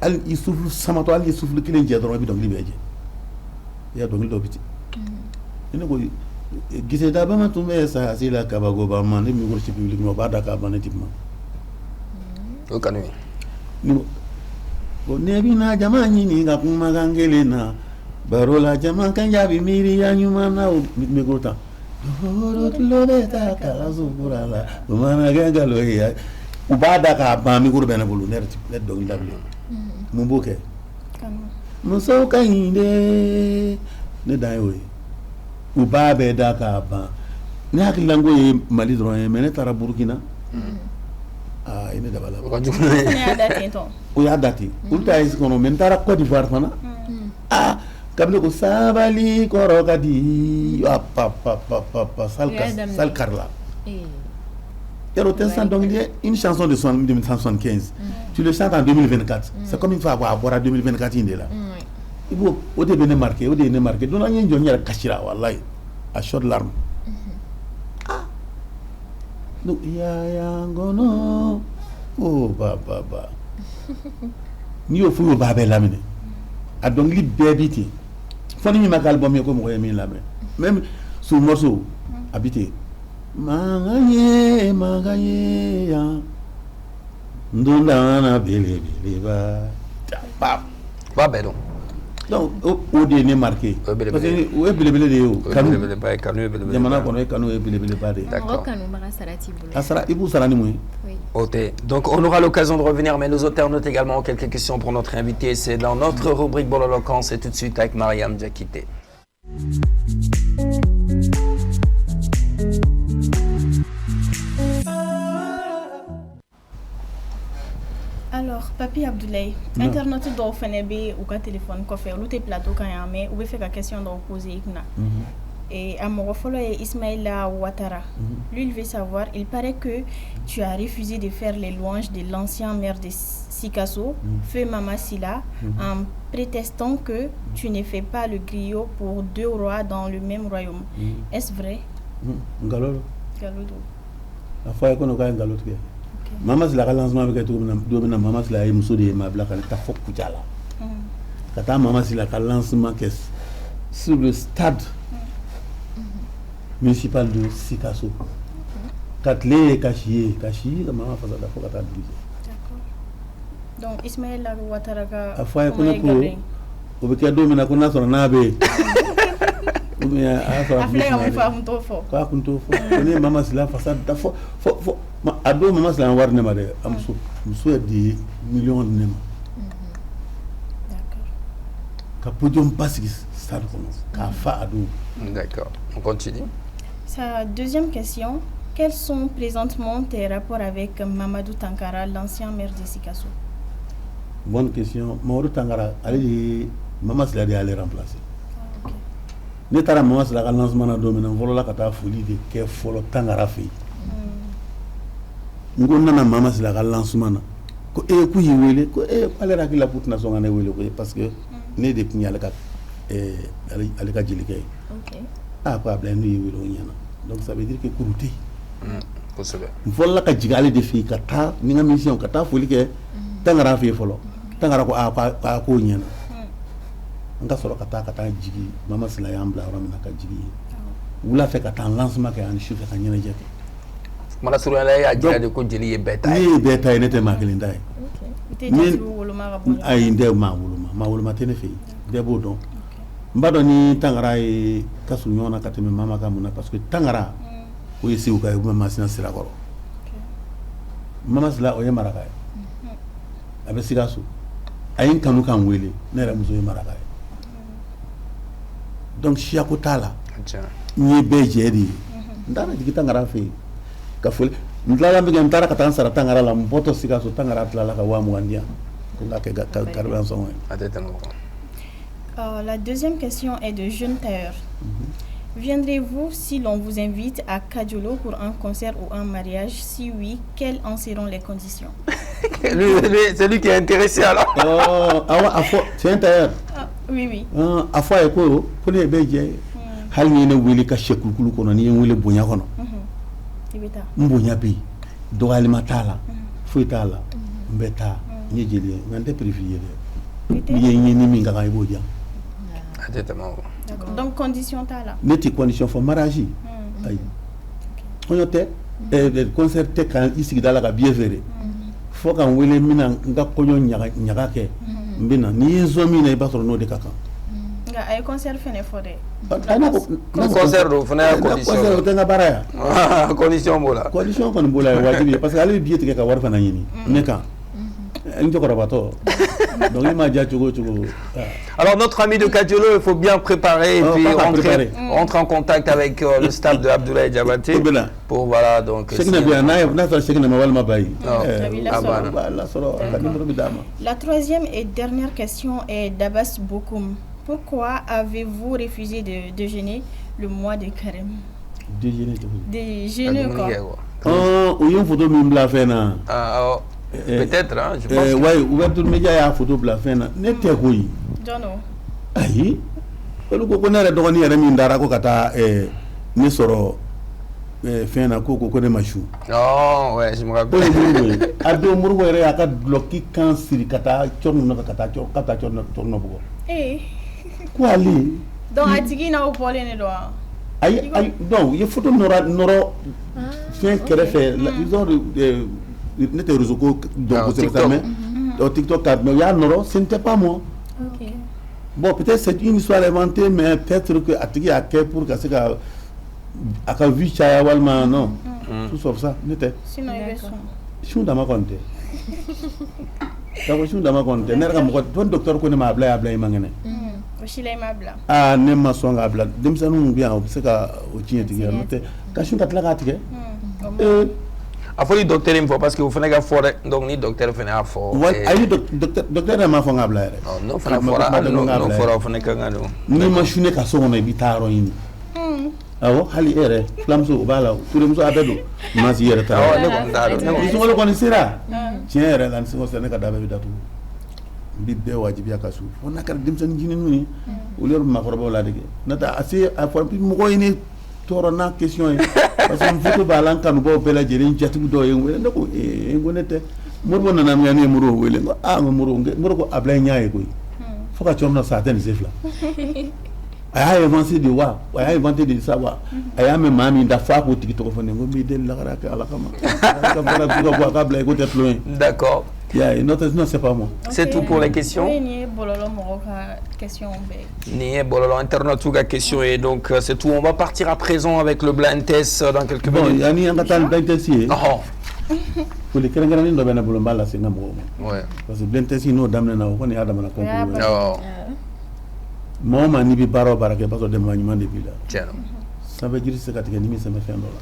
Al il souffle samato al il souffle kilen je donc donc il beje. Ya donc il dobiti. Ene ko gise da ba ma tumbe sa asila kabago ba man mi ko ci public mo ba daka ba ne tipma. O kanwe. Ni Nebina jamani ni nga kumagangele na barola jaman kanjabi miri ya nyuma na migota lobe ta kala zuburala mana ganga loya ubada ka ba mi gurbe na bulu nerti net do ndabli mumbuke muso kainde ne dayoy ubabe da ka ba ne hakilango ye mali dron me ne tara burkina ine dabala o ya dati ulta is kono men tara Côte d'Ivoire fana kabne ko sabali koro kadi pa sal karla Erotensan donc une chanson de 1975 tu le chantes en 2024 c'est comme une fois à boire 2024 inde là il faut au début ne marqué donc on y a une kashira wallahi à chaud larme donc ya ngono oh baba ni o fu ba be lamine a donc li bébité foni mi makal album ko mo yemi lamine même sur morceau habité magaye ya ndunda na bele ba be donc au dernier marqué parce que o bele de o kanu jamana kono kanu e bele ba de d'accord kanu mara sarati bulu asara ibu sarani moy. Donc on aura l'occasion de revenir, mais nos auteurs notent également quelques questions pour notre invité. C'est dans notre rubrique Bololoquence et tout de suite avec Mariam Diakité. Alors, Papi Abdoulaye, Internet doit faire ou téléphone, quoi faire, ou tes plateaux quand il y a, ou faire la question de poser. Et à mon follow Ismaïla Ouattara. Lui, il veut savoir, il paraît que tu as refusé de faire les louanges de l'ancien maire de Sikasso, Feu Mama Sila, en prétextant que tu ne fais pas le griot pour deux rois dans le même royaume. Est-ce vrai? Galolo. Galolo. La fois qu'on a galolo. Mama Sila, lancement avec tout le monde, Mama Sila, il me soude ma blague, elle t'a fait Koutala. Quand Mama Sila, lancement sur le stade municipal de Sikasso. Katlé Kachié, la maman faisait la fois qu'à donc Ismaïla Ouattara a fois qu'on a pour au beca domina qu'on a sur un abbé. Ou bien à faire un femme trop fort. Quoi qu'on trouve. On est maman Sila façade d'affaires. Faut ado maman Sila avoir ne marre. Am souhaite des millions de nema. D'accord. Kapodium passe ça Kafa ado. D'accord. On continue. Sa deuxième question, quels sont présentement tes rapports avec Mamadou Tankara, l'ancien maire de Sikasso? Bonne question. Mamadou Tankara, Maman Sila allait remplacer. Ne tara Maman Sila ka lancement na domina volola ka ta foli de ke folo Tankara fe. Ngo nana Maman Sila ka lancement na ko ku yiwele ko ale ra ki la putna so ngane wele ko parce que ne de kinyala ka ale ka jilike. OK. Ah quoi blende yiwele onyana. Donc ça veut dire que Kourouti. Voilà que Djigali de filles, Kata, Ninga mission, Kata, Foulike, Tangara fait follow. Tangara a Kounian. Ngasoro Kata, Kata, Djigi, Mama Slayambla, Ramana Djigi. Vous la fait Kata, lancement qui a un chiffre à Yanajaki. Manasura a dit de Kodjili et Beta. Oui, Beta et Nete Makelindai. Aïe, Maoulma Tenefi, Debodon. Mbadoni Tangara et Kasunyona Kateme Mama Kamuna parce que Tangara oui c'est au cas où Mama Sina sera goro. Mama Sila oye Marakai. Avec Sikasso. Ayin kanu kan wele nera muso ye Marakai. Donc Chiakotala. Ni bejeri. Ndana diki Tangara fe. Kafule ndala mbi ngantara katanga sara Tangara la mboto Sikasso Tangara tlala ka wa mwandia. Kunga ke karban sonwe. Atete no. La deuxième question est de jeune tailleur. Viendrez-vous si l'on vous invite à Kadiolo pour un concert ou un mariage? Si oui, quelles en seront les conditions? C'est lui qui est intéressé alors. C'est un tailleur. Oui. À fois, il faut les béger. Hal ni ne wili ka shekulu kono ni wili bonya kono. Mbonya bi do alimatala fuitala mbeta ni jeli ngante privilégié. Ni minga ga ibodia. D'accord. Donc condition ta là. Neti condition for mariage. Ay. Onyote concert te kan isi dala ka bienvere. Faut kan wili mina nga konyo nyaga ke. Mbina ni zomi na ibatro no de kaka. Ay concert fene fode. Concert do fene condition. Concert tenga baraya. Condition bola. Condition kon bola wajibi parce que ali biete ke ka war fana yini. Meka. Alors notre ami de Kadiolo, il faut bien préparer et puis rentrer en contact avec le staff de Abdoulaye Diabaté pour voilà donc. La troisième et dernière question est d'Abbas Bokoum. Pourquoi avez-vous refusé de déjeuner le mois de Carême? Déjeuner quoi? Peut-être, hein, je pense. Ouais, ouverture média ya photo bla fena nete koyi. Jono. Ayi. Pelu ko konere do ni remi ndara ko kata ni soro fena ko de machu. Oh, ouais, je me rappelle. Ado murgo ere aka bloki kan siri kata chorno no kata chorno bugo. Ko ali. Donc atigi na o pole ne do. Ayi non, il photo noro fin kerefe ils ont n'était réseau donc c'est ça mais au TikTok mais il y a non ce n'était pas moi. OK. Bon peut-être c'est une histoire inventée mais peut-être que atigi a quel pour que c'est à vu chaya walma non tout sauf ça n'était sinon il est son dama compte donc son dama compte n'era mo ton docteur ko ne ma abla imangene aussi les mabla ne ma songa abla demsanu bien c'est que au tien tigi noté kashin katla gatike a fɔ ni docteur in fɔ parce que o fana ka fɔ dɛ donc ni docteur fana y'a fɔ. ayi docteur ma fɔ n ka bila yɛrɛ. n'o fana fɔra n'o fɔra o fana ka kan don. n'i ma sune ka so kɔnɔ i bɛ taa yɔrɔ ɲini. awɔ hali e yɛrɛ filamuso o b'a la furumuso a bɛɛ don maa si yɛrɛ ta. awɔ ne kɔni t'a dɔn. ni sunkalo kɔni sera tiɲɛ yɛrɛ la ni sunkalo sera ne ka dabɛn bɛ datugu n bɛ bɛɛ wajibiya ka so fo n'a kɛra denmisɛnnin ɲininiw ye olu yɛrɛ bɛ maakɔrɔbaw ladege n'o tɛ a se a fɔ mɔgɔ ye ne tɔɔrɔ n'a question ye. Parce que photo b'a la kanubaw bɛɛ lajɛlen jatigiw dɔw ye n wele ne ko n ko ne tɛ Modibo nana min ne ye Modibo wele n ko Modibo ko Ablaye n y'a ye koyi fo ka cɔrɔ sa a tɛ nin se fila a y'a inventé de wa a y'a inventé de sa wa a y'a mɛn maa min da fo a k'o tigi tɔgɔ fɔ ne ko n b'i deli lakara kɛ ala kama ka baara du ka bɔ a k'a bila i ko tɛ tulon ye. D'accord. Non, c'est pas moi. C'est tout pour les questions. Ni bololo internaute ou la question et donc c'est tout. On va partir à présent avec le blind test dans quelques minutes. Bon, il y a un blind test ici. Pour les Kéréngarans, nous devons nous battre là, c'est un bon. Ouais. Parce que blind test ici, nous devons nous on est à la concours. Moi, je suis pas parce que de maniement depuis là. Tiens. Ça veut dire que c'est que tu ça me fait un dollar.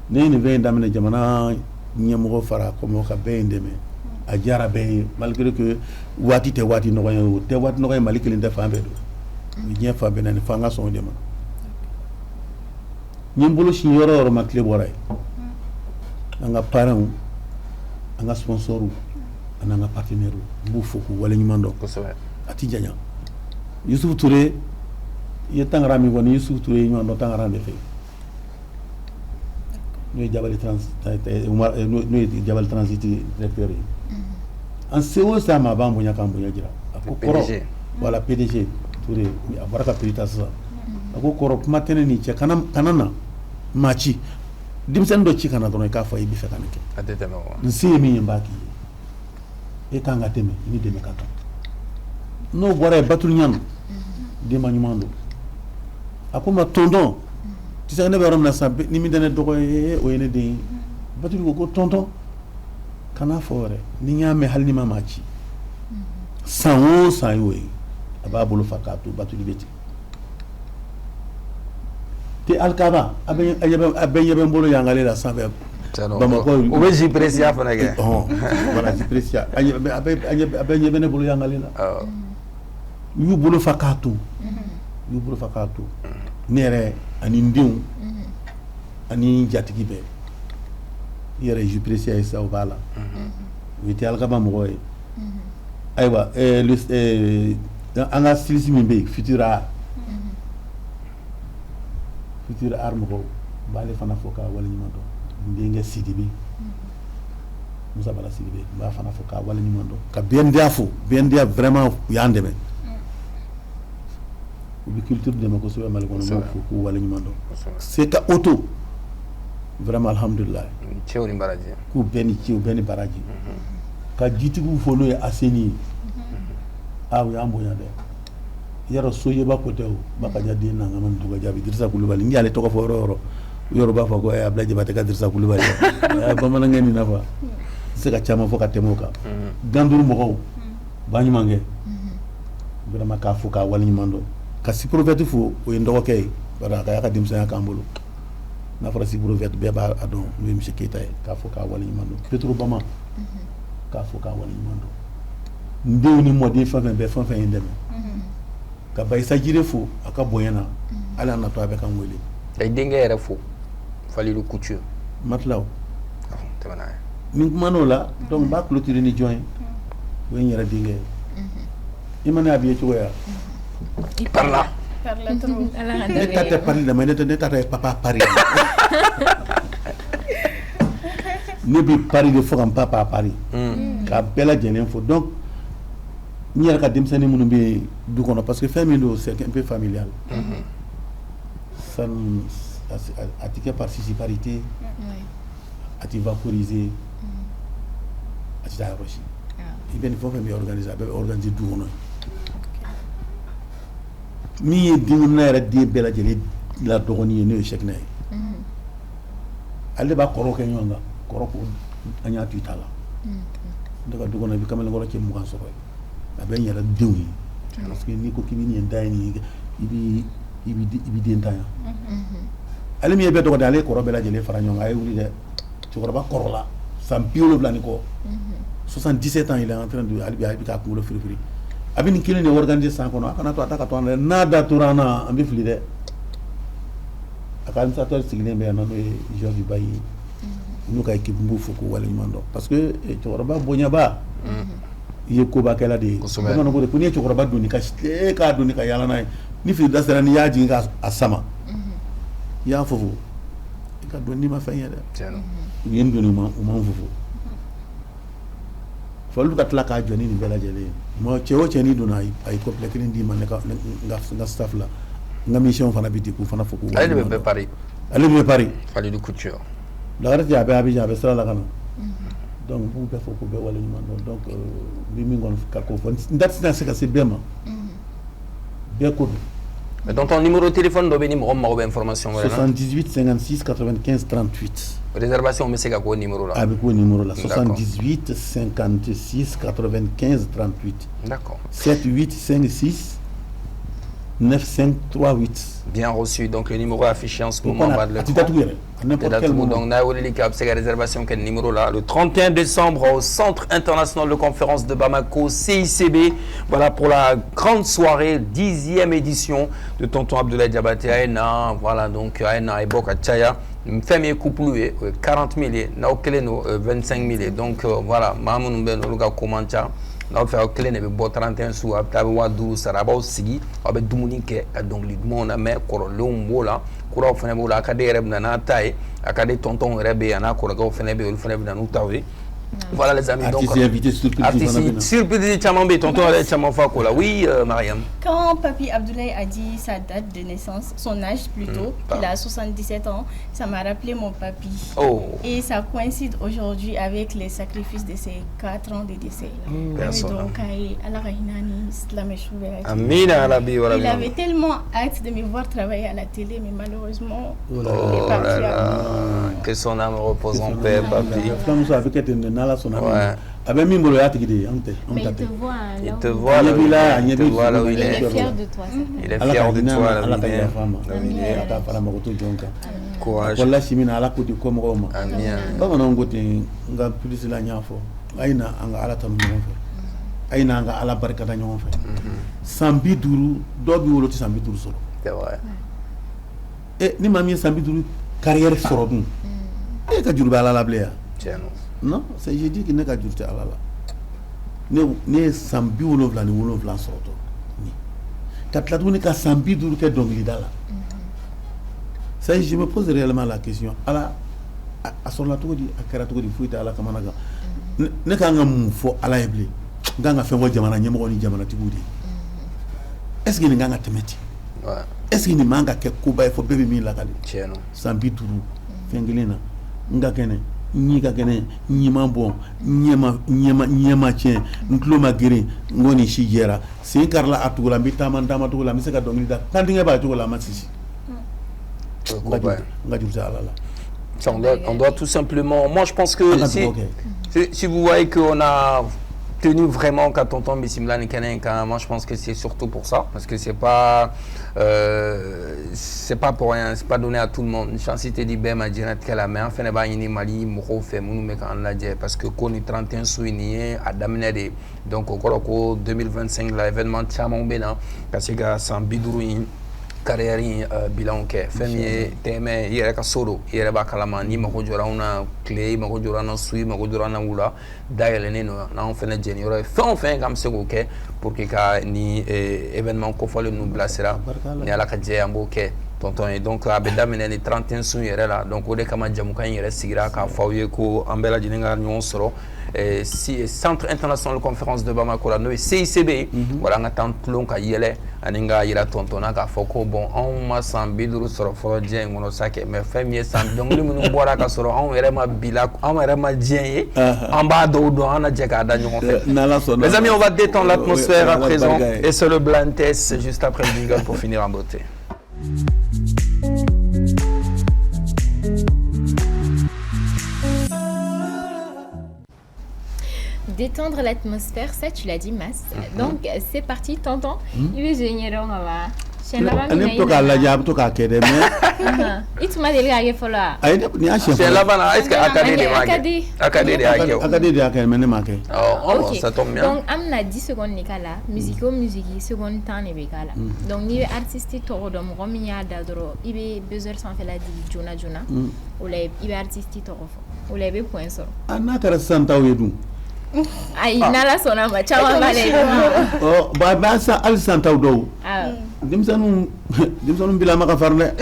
Né ne vient d'amener jamana nyamoro fara comme ka be ndeme. A jara be malgré que wati te wati no gayo te wati no gayo maliki linde fambe do ni nya fambe na ni fanga son de ma nyembolo shi yoro ma clé boray anga parent anga sponsoru anga partenaire bu foku wala ñu mando ko so ati janya Youssouf Touré ye tangara mi woni Youssouf Touré ñu ando tangara de fe ñu jabal transit directeur en CO ça m'a ba mbonya ka mbonya jira ako koro wala PDG Touré a baraka pirita sa ako koro matene ni che kanana machi dimsen do ci kana don ka fa ibi fekane ke atete no nsi mi mbaki e kanga teme ni de mekata no bore batul nyan de manyumando ako ma tondon ti sa ne be rom na sabbe ni mi dene dogo e o yene de batul ko tonton kana fore ni nyame halni mamachi sanwo sanwe ababulu fakatu batul beti te alkaba aben mbolo yangale la sabe bamako o be jipresia fana ke voilà jipresia aben yebene bolo yangale la yu bolo fakatu nere ani ndiw ani jatigi be yere je précise ça bala witi algaba mo ay aywa anga silisi min be futura arme ko bale fana foka wala nyimando ndenge sidibi musa bala sidibi ba fana foka wala nyimando ka bendia vraiment yande me ubi culture de mako so mal kono mo ko wala nyimando c'est ka auto vraiment alhamdulillah ciowni baraji ku beni baraji ka jitigu folo e aseni aw yambo yande yaro soye ba ko tew ba ka jadi na ngam duga jabi dirsa kulubali ngi ale to ko fo yoro ba fa ko e ablaje ba te ka dirsa kulubali ba man ngeni na fa se ka chama fo ka temoka ganduru mo ko ba ñu mangé vraiment ka fu ka wal ñu mando ka si prophète fo o ndo kay bara ka dimsa ka ambulu na fara si prophète be ba adon mi monsieur Keita ka fu ka wal ñu mando petro bama ka fu ka wal ñu mando ndew ni modi fa be fa indem ka bay sa jire fo aka boyana ala na to abe kan wele ay dinga yere fo Falilou Couture matlaw tabana ni manola donc ba clôturer ni join we ñara dinga imana abiye ci goya parla trop ne tata parler de mais ne tata papa Paris ne bi Paris de fo kan papa Paris ka bela jenen fo donc ni y'a ka demsani munu be du kono parce que famille c'est un peu familial ça attiquer participarité ati vaporiser ati da rochi ben faut faire organiser du kono ni dingu na era de bela jeli la dogoni ne échec na alle ba koro ke nyonga koro ko anya tutala daga du kono bi kamel ngoro ci mu kan so aben yara dewi parce que ni ko kibini en dayni ibi dentaya alimi be do dale ko robela jele faranyo ay wuli de ci ko ba korola sam piolo blani ko 77 ans il est en train de albi ka ko le frifri abini kile ne organiser sans kono akana to ataka to na da turana ambi fli de akam sa to signe be na no Georges Bayi ñu kay ki mbu fuko wala ñu mando parce que ci ko ba bonya ba ye ko ba kala de ko no ko ni ci ko ba duni ka ka duni ka yala nay ni fi dasara ni yaji nga asama ya fofu ka doni ma fanya de yen doni ma fofu folu ka tla ka joni ni bela jele mo chewo cheni duna ay complet ni di man nga staff la nga mission fana biti ku fana foku ale be Paris Falilou Couture la rete ya be abi sala la kana donc vous pouvez faut que wala ñu donc bi mi ngon ka ko fon ndatina se ka se bema be ko mais dans ton numéro de téléphone do be numéro ma ko information 78 56 95 38 réservation mais c'est quoi numéro là avec quoi numéro là 78 56 95 38 d'accord 7856 9538 bien reçu donc le numéro affiché en ce moment bas de l'écran n'importe quel moment donc na woli cap c'est la réservation quel numéro là le 31 décembre au Centre international de conférence de Bamako CICB voilà pour la grande soirée 10e édition de Tonton Abdoulaye Diabaté Aena voilà donc Aena Eboka Chaya famille couple 40 000 na okeleno 25 000 donc voilà mamoun ben luga commenta na fa okele ne be 31 sous abta wa duru saraba sigi abe dumuni ke donc li mona me koro lombola kura fene bola ka de rebna na tay akade tonton rebe ana koro go fene be ul fene be na tawi voilà les amis donc surprise Chamambé tonton allait Chamanfa Kola oui Mariam quand Papi Abdoulaye a dit sa date de naissance son âge plutôt il a 77 ans ça m'a rappelé mon papy et ça coïncide aujourd'hui avec les sacrifices de ses 4 ans de décès donc il avait tellement hâte de me voir travailler à la télé mais malheureusement il est parti que son âme repose en paix Papi ouais. Avec Mimbolo, il te voit il te voit là où il est fier de toi il est fier de toi courage ayna nga ala barkata ñoo fa sambi duru do bi wolo ci sambi duru solo c'est vrai e ni mami sambi duru carrière soro dum e ka jurba ala la blea non c'est je dis que ne ka jurte ala la ne sambi wolo vla ni wolo vla soro to ni ka tla dum ni ka sambi duru ke dongli dala ça je me pose réellement la question ala asola to di akara to di fuita ala kamana ga ne ka nga mu fo ala eble nga fe wo jamana nyemo ni jamana tibudi est ce que nga temeti est ce que ni manga ke kuba fo bebe mi la kali cheno sambi turu fengelena nga kene ni ka kene nyima bon nyema chen ntlo magere ngoni shigera sin karla atula mbitama ndama tula miseka dongli da kandinga ba tula masisi nga juza ala la. On doit tout simplement... Moi, je pense que si vous voyez qu'on a tenu vraiment quand on tombe ici, moi, je pense que c'est surtout pour ça. Parce que c'est pas pour rien, c'est pas donné à tout le monde. Une chance, c'était dit, ben, ma direct qu'elle a mis, enfin, elle va y Mali, Moro, fait, nous, mais quand on l'a dit, parce que qu'on est 31 souligné à Damnede. Donc, au 2025, l'événement Tchamon Bénin, parce que c'est un bidourouin. Carrière bilan ke femi teme yere ka soro yere ba kalama ni mako jora una clé mako jora na sui mako jora na wula dayele ne no na on fene jeni yoro fin kam se ko ke pour que ka ni événement ko fole nous blasera ni ala ka je ambo ke tonton et donc abeda menen ni 31 sou yere la donc o de kama jamu kan yere sigira ka fawye ko ambela jininga nyon soro si Centre international de conférence de Bamako la no CICB voilà nga tant long ka yele aninga yira tontona ka foko bon on ma sambiduru soro foro dien ngono sake mais fami sam donc limu bora ka soro on yere ma bila on yere ma dien en bas do ana jeka da nyon fait les amis on va détendre l'atmosphère à présent et c'est le blind test juste après le jingle pour finir en beauté. Détendre l'atmosphère, ça tu l'as dit, Mas. Donc c'est parti, tonton. Il veut génier on va. On est tout à la jab tout à quel mais. Il te m'a dit qu'il faut là. C'est là-bas, est-ce que Académie mais marqué. Oh, ça tombe bien. Donc amna 10 secondes nikala, musique seconde temps ne bekala. Donc ni artiste to do mo minya dadro, ibe buzzer sans fait la di jona. Ou les ibe artiste to fo. Ou les be point so. Anaka santa wedu. Ay nala sona ma chawa bale oh ba sa al santa do dim sanu bila maka farne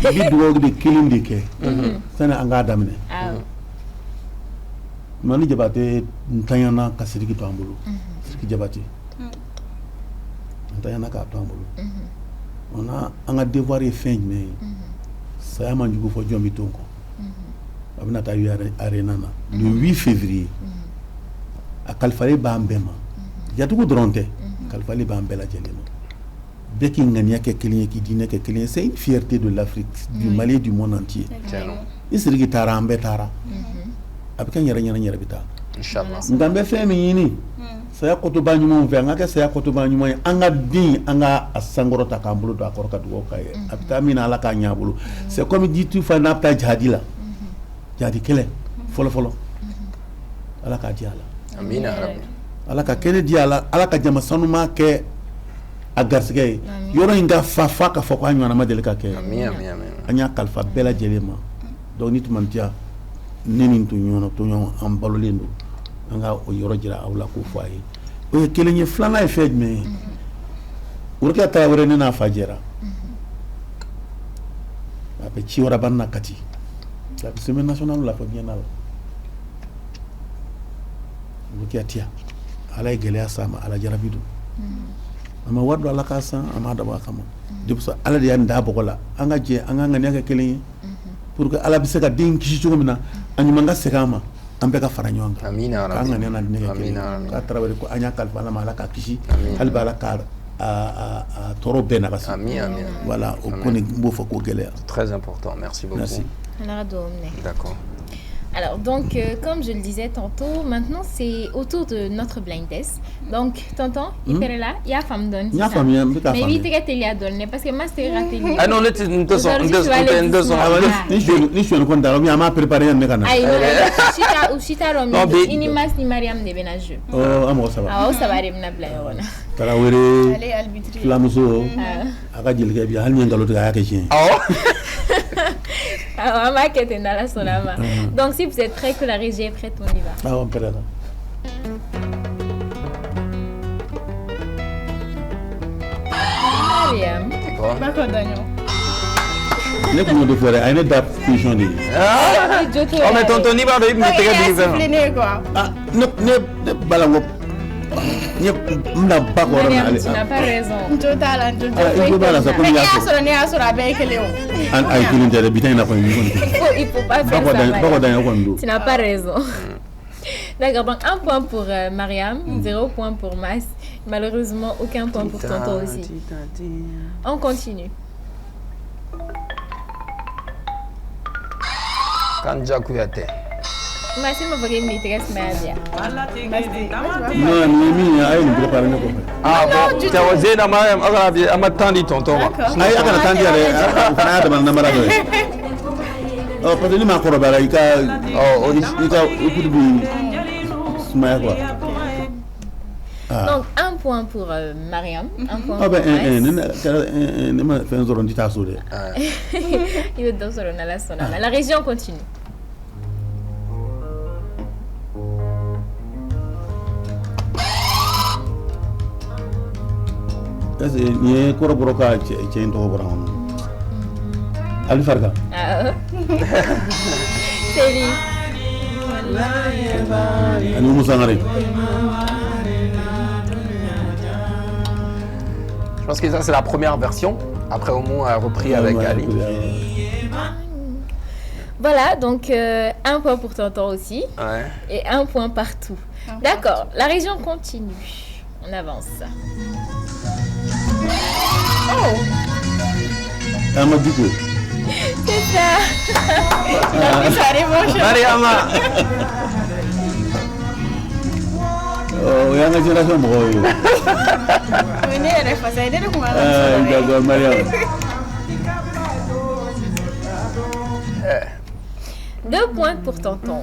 bi do de kilindi ke sana anga damne mani jabate ntayana kasiriki to ambulu siriki jabate ntayana ka to ambulu ona anga devoir e fin mais ça man jugo fo jombi tonko abna ta yare arena na le 8 février a kalfale bambema jatugo dronte kalfale bambela jeleno beki ngania ke kelien ki dine ke kelien c'est une fierté de l'Afrique du Mali et du monde entier isirigi tara ambe tara abika nyara bita inchallah ngambe femi yini saya koto banyuma venga ke saya koto banyuma anga din anga asangoro ta kambulu do akor ka dugo kaye abita mina ala ka nyabulu c'est comme dit tu fa napta jadila jadi kele folo ala ka diala amina rabbi ala ka kene di ala ka jama sanuma ke agarsige yoro inga fafa ka foko anyana madele ka ke amin anya kalfa bela jelema donc nit mantia neni to nyono am balolendo anga o yoro jira awla ko fayi o kelenye flana e fej me urka tawre ne na fajera abe ci wara banna kati la semaine nationale la fa bienal Bukiatia ala gele sama ala jarabidu ama wado ala kasa ama da ba kama dibso ala de yanda bokola anga je anga ngani aka kelen pour que ala bisaka din kishi chugumina anyuma nga sekama ambe ka faranyonga amina rabbi anga nena ne ka trawere ko anya kalfa ala mala ka kishi hal bala ka a toro bena basi amin voilà au koni mbo fako gele très important merci beaucoup merci d'accord. Alors, donc, comme je le disais tantôt, maintenant c'est autour de notre blind test. Donc, tonton, il est là, il y a femme donne. Il y a femme, il y a femme. Mais il y a donné parce que moi, c'est raté. Ah non, tu ni suis en compte, mais m'a préparé un mécanisme. Ah, ou chita romi, ini mas ni Mariam de benajou. Oh, amo ça va. Ah, ça va remna blayon. Tarawere. Allez arbitrer. Flamuso. Aka jilke bi hal nyangalo ta yake chien. Ah, ma quête est dans la sonama. Donc, si vous êtes prêts, que la régie est prête, on y va. Ah, on peut là. Mariam. D'accord, Daniel. Ne kuma de fere, ayne da position de. Oh, mais tonton, ni ba do me tege di quoi. Ah, ne balango. Ne mna ba ko Mariam, tu n'as pas raison. Total. Il faut bala ça comme il y a. Mais il y a avec Léo. An ay kilin de bitain na ko ni. Il faut pas faire ça. Tu n'as pas raison. D'accord, donc 1 point pour Mariam, 0 point pour Mas. Malheureusement, aucun point pour tonton aussi. On continue. Kanja Kouyaté. Mas, il m'a fait une maîtresse Madia. Non, ni ay ni préparer ne ko. Ah bon, tu as osé na Mariam, ama tandi tonton. Ay aka tandi ale, na da na mara do. Oh, parce que ni ma ko robala ika ikudu bi smaya quoi. Donc 1 point pour Mariam, 1 point pour Mas. ne ma fait un zoron dita soudé. Il est dans la sonama. La région continue. Est-ce que ni ko roboroka cien to boram. Ali Farka. C'est lui. Ani Moussangare. Je pense que ça c'est la première version. Après Oumou a repris avec Ali. Voilà, donc 1 point pour tonton aussi. Ouais. Et 1 point partout. D'accord, la région continue. On avance. Oh, Amadou. c'est ça. Mariama. Oh, yanga génération mo yo. Venez, refasai de kuma. D'accord, Mariam. 2 points pour tonton.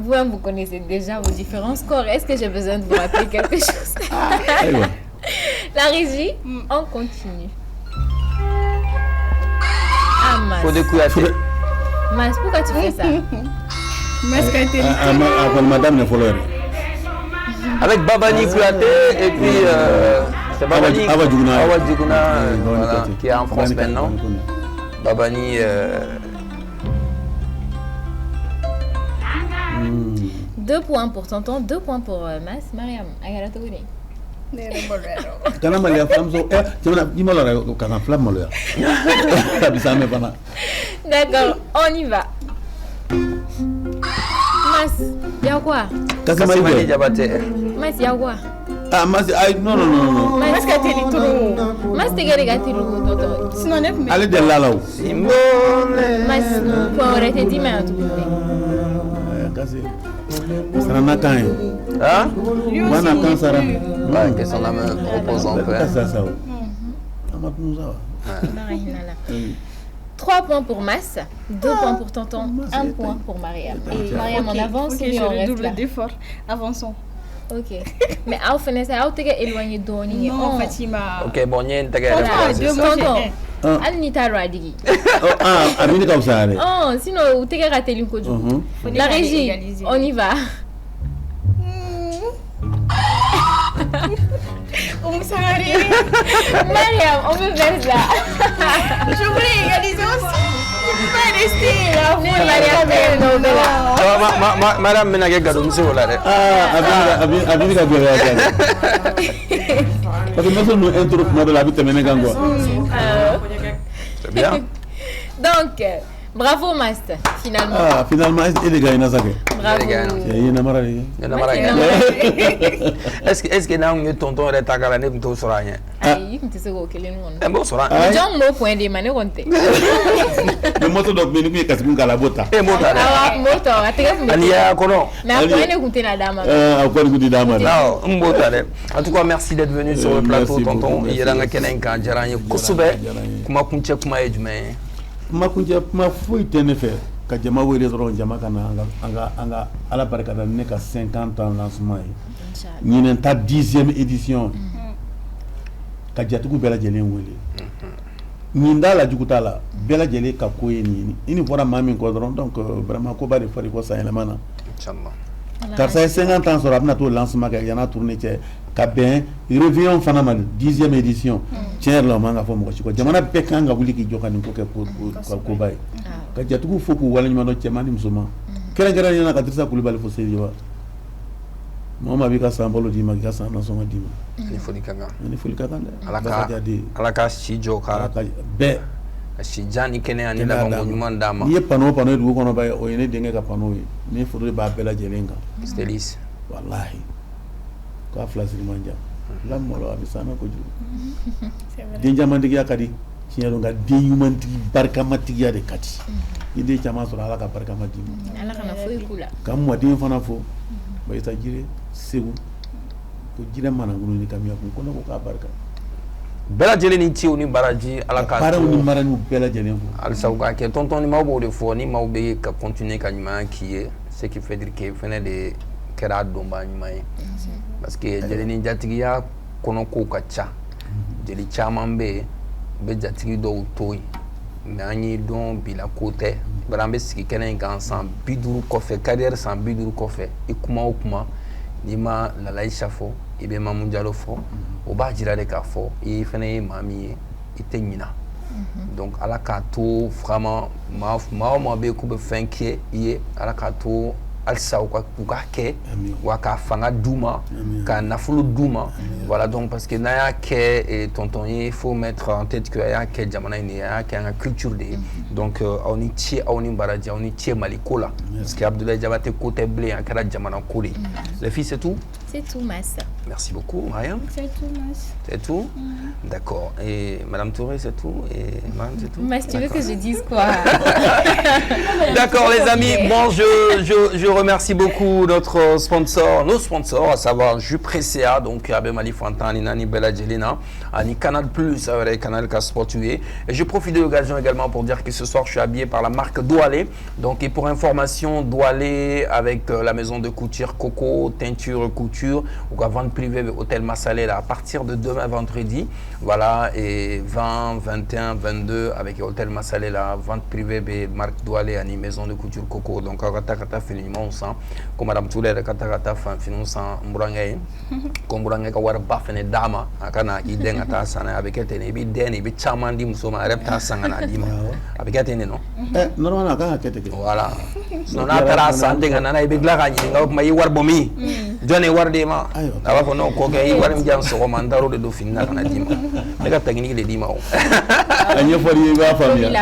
Vous connaissez déjà vos différents scores. Est-ce que j'ai besoin de vous rappeler quelque chose? La régie, on continue. Ah, Mas. Faut de Kouyaté. Mas, pourquoi tu fais ça? Madame ne follow. Avec Babani Kouyaté et puis c'est Babani Awa Djouguna, voilà, qui est en France maintenant. Babani. 2 points pour tonton, 2 points pour Mas. Mariam, agara to wini. Kana malia flam so jemana dimalo ra kana flam malo ya. Bisa me pana. D'accord, on y va. Mas, y'a quoi? Kassimani Diabaté. Mas, y'a quoi? Ah, mas ay non. Mas ka teli turu. Mas te gari ga telu tonton. Sinon ne me. Ale de lalaw. Mas, pour arrêter de dire tout. Kasi. Sara na kan. Hein? Wana kan sara. Ouais, que son âme repose en paix. Ça. Amadou ça. 3 points pour Mas, 2 points pour tonton, 1 point pour Mariam. Et Mariam, on avance ou bien on reste double là? d'effort. Avançons. Ok. Mais au final, c'est à éloigné d'Oni. Non, Fatima. Ok, bon, il y a une tagère. Tonton, Alnita Radigi. Ah, Amine Kausare. Oh, sinon, vous t'es raté l'une. La régie, on y va. Mariam, on me verse là. Je voulais égaliser aussi. Je peux pas rester là. Madame Menage Gadou, c'est voilà. Abine Kabira. Parce que nous sommes intro de la vie de Ménégango. C'est bien. Donc, Bravo, Master, finalement. Ah, finalement, il est gagné, Nazake. Bravo. Est-ce que nous avons tonton et tagala ne mto soranya? Aïe, tu sais quoi, un beau soran. John mo point de mané ronte. Le moto donc menu qui est casse la bota. Et mota. Ah, moto, attention. Alia kono. Mais après ne goûter la dame. Encore goûter dame. Non, mbota le. En tout cas, merci d'être venu sur le plateau, tonton. Il y a un kenen kan jaranye kusube. Kuma kunche kuma ejme. Kuma kunche kuma foi tenefe. Ka jama wele dɔrɔn jama kana anga ala barika da ne ka 50 ans lancement ye ɲinɛn ta 10e édition ka jatigiw bɛɛ lajɛlen wele ɲin t'a la jugu t'a la bɛɛ lajɛlen ka ko ye nin i ni fɔra maa min kɔ dɔrɔn donc vraiment ko ba de fɔra i kɔ sanyɛlɛma na karisa ye 50 ans sɔrɔ a bɛna t'o lancement kɛ yan'a tournée cɛ ka bɛn réveillon fana ma 10e édition tiɲɛ yɛrɛ la o man ka fɔ mɔgɔ si kɔ jamana bɛɛ kan ka wuli k'i jɔ ka nin ko kɛ koba ye ka jatigiw fo k'u waleɲuman dɔn cɛman ni musoman kɛrɛnkɛrɛnnen na ka Dirisa Kulibali fo Seliba mɔgɔ ma b'i ka san balo d'i ma k'i ka san nasɔngɔ d'i ma ni foli ka kan dɛ ala ka si jɔ ka bɛɛ ka si jan ni kɛnɛya ni labanko ɲuman d'a ma n'i ye panneau ye dugu kɔnɔ ba ye o ye ne denkɛ ka panneau ye ne foto de b'a bɛɛ lajɛlen kan Stelis walahi k'a fila siri man jan lamɔlɔ a bɛ s'an ma kojugu den camantigiya ka di tiɲɛ don nka den ɲumantigi barikamatigiya de ka di i den caman sɔrɔ ala ka barikama d'i ma ala kana foyi k'u la ka n mɔden fana fo Bayisa Jire Segu ko Jire Mananguru ni Kamiya kun ko ne ko k'a barika bɛɛ lajɛlen ni ciw ni baraji ala ka baaraw ni maraniw bɛɛ lajɛlen fo halisa u ka kɛ tonton ni maaw b'o de fɔ ni maaw bɛ ka continuer ka ɲuman k'i ye ce qui fait dire que fɛnɛ de kɛra a donba ɲuman ye parce que jeli ni jatigiya kɔnɔ kow ka ca jeli caman bɛ yen u bɛ jatigi dɔw to yen mais an y'i dɔn bila ko tɛ bari an bɛ sigi kɛnɛ in kan san 50 kɔfɛ carrière san 50 kɔfɛ i kuma o kuma n'i ma Lala Isa fɔ i bɛ Mamu Jalo fɔ o b'a jira de k'a fɔ i fɛnɛ ye maa min ye i tɛ ɲina donc ala k'a to vraiment maa o maa bɛ yen k'u bɛ fɛn kɛ i ye ala k'a to halisa u ka kɛ wa ka fanga d'u ma ka nafolo d'u ma voilà donc parce que n'a y'a kɛ tonton ye il faut mettre en tête que a y'a kɛ jamana in de ye a y'a kɛ an ka culture de ye donc aw ni ce aw ni baraji aw ni ce Mali ko la parce que Abdoulaye Diabaté ko tɛ bilen a kɛra jamana ko de ye les filles c'est tout. C'est tout, Massa. Merci beaucoup, Mariam. C'est tout, Mas. C'est tout? D'accord. Et Madame Touré, c'est tout? Et Mariam, c'est tout? Mas, tu veux que je dise quoi? D'accord, les amis. Bon, je remercie beaucoup notre sponsor, nos sponsors, à savoir Jupresea, donc Abe Mali Fantan, Nani Bella Jelena, Ani Canal Plus, Canal Casportué. Et je profite de l'occasion également pour dire que ce soir, je suis habillé par la marque Doualé. Donc, et pour information, Doualé avec la maison de couture Coco, teinture couture, ou à vente privée Hôtel Massalé là, à partir de demain vendredi, voilà, et 20, 21, 22 avec Hôtel Massalé là, vente privée marque Doualé à maison de couture Coco, donc à kata finalement sans comme Madame Toulé kata finalement sans mburangai comme mburangai ka war ba fene dama akana iden ata sana avec etene bi deni bi chamandi musoma repta sangana dima avec etene non normalement ka kete voilà non na tara sande ngana ibe glaga ni ngau mai war bomi jone war de ma aba ko non ko ke i war mi jam so ko mandaro de do finna kana dima mais la technique de dima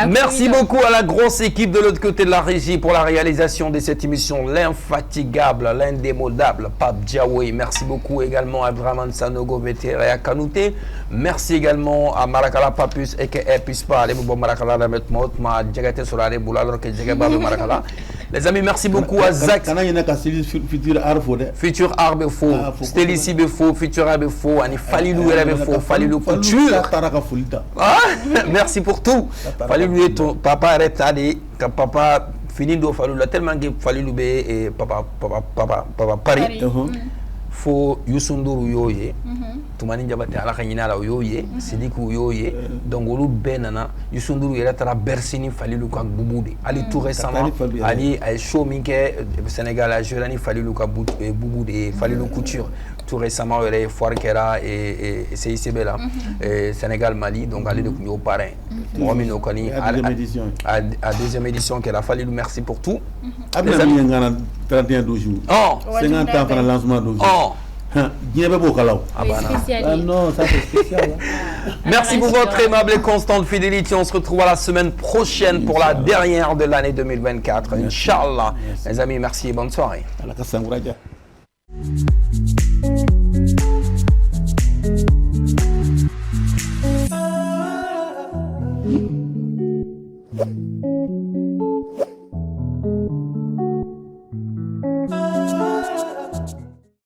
merci beaucoup à la grosse équipe de l'autre côté de la régie pour la réalisation de cette émission, l'infatigable, l'indémodable Pape Diawoy. Merci beaucoup également à Abraman Sanogo Vétéré et à Kanouté. Merci également à Marakala Papus et que Pispa, les Boubou Marakala la Metmot, ma Djagate sur les Boula, alors que Djagaba de Marakala. Les amis, merci beaucoup à Zach. Futur Arbe Faux, Stélici Befaux, Futur Arbe Faux, Ani Falilou Befaux, Falilou Couture. Merci pour tout. Falilou et ton papa arrête d'aller, quand papa finit de Falilou, tellement que Falilou et papa Paris. Fo Youssunduru yoye tumani Diabaté ala kanyina la yoye Sidikou yoye donc olu benana Youssunduru yera tara Bersini Falilou ka Bouboudi ali tout récemment ali ay show minke Sénégal a Jurani Falilou ka Bouboudi Falilou Couture tout récemment il est Foirkera et CICB là Sénégal Mali donc ali de kunyo parrain Momino Kani à deuxième édition qu'elle a Falilou merci pour tout. 31 jours. 50 ans pour le lancement de Non, ça c'est spécial. Merci pour votre aimable et constante fidélité. On se retrouve la semaine prochaine pour la dernière de l'année 2024. Inch'Allah. Les amis, merci et bonne soirée. Thank you.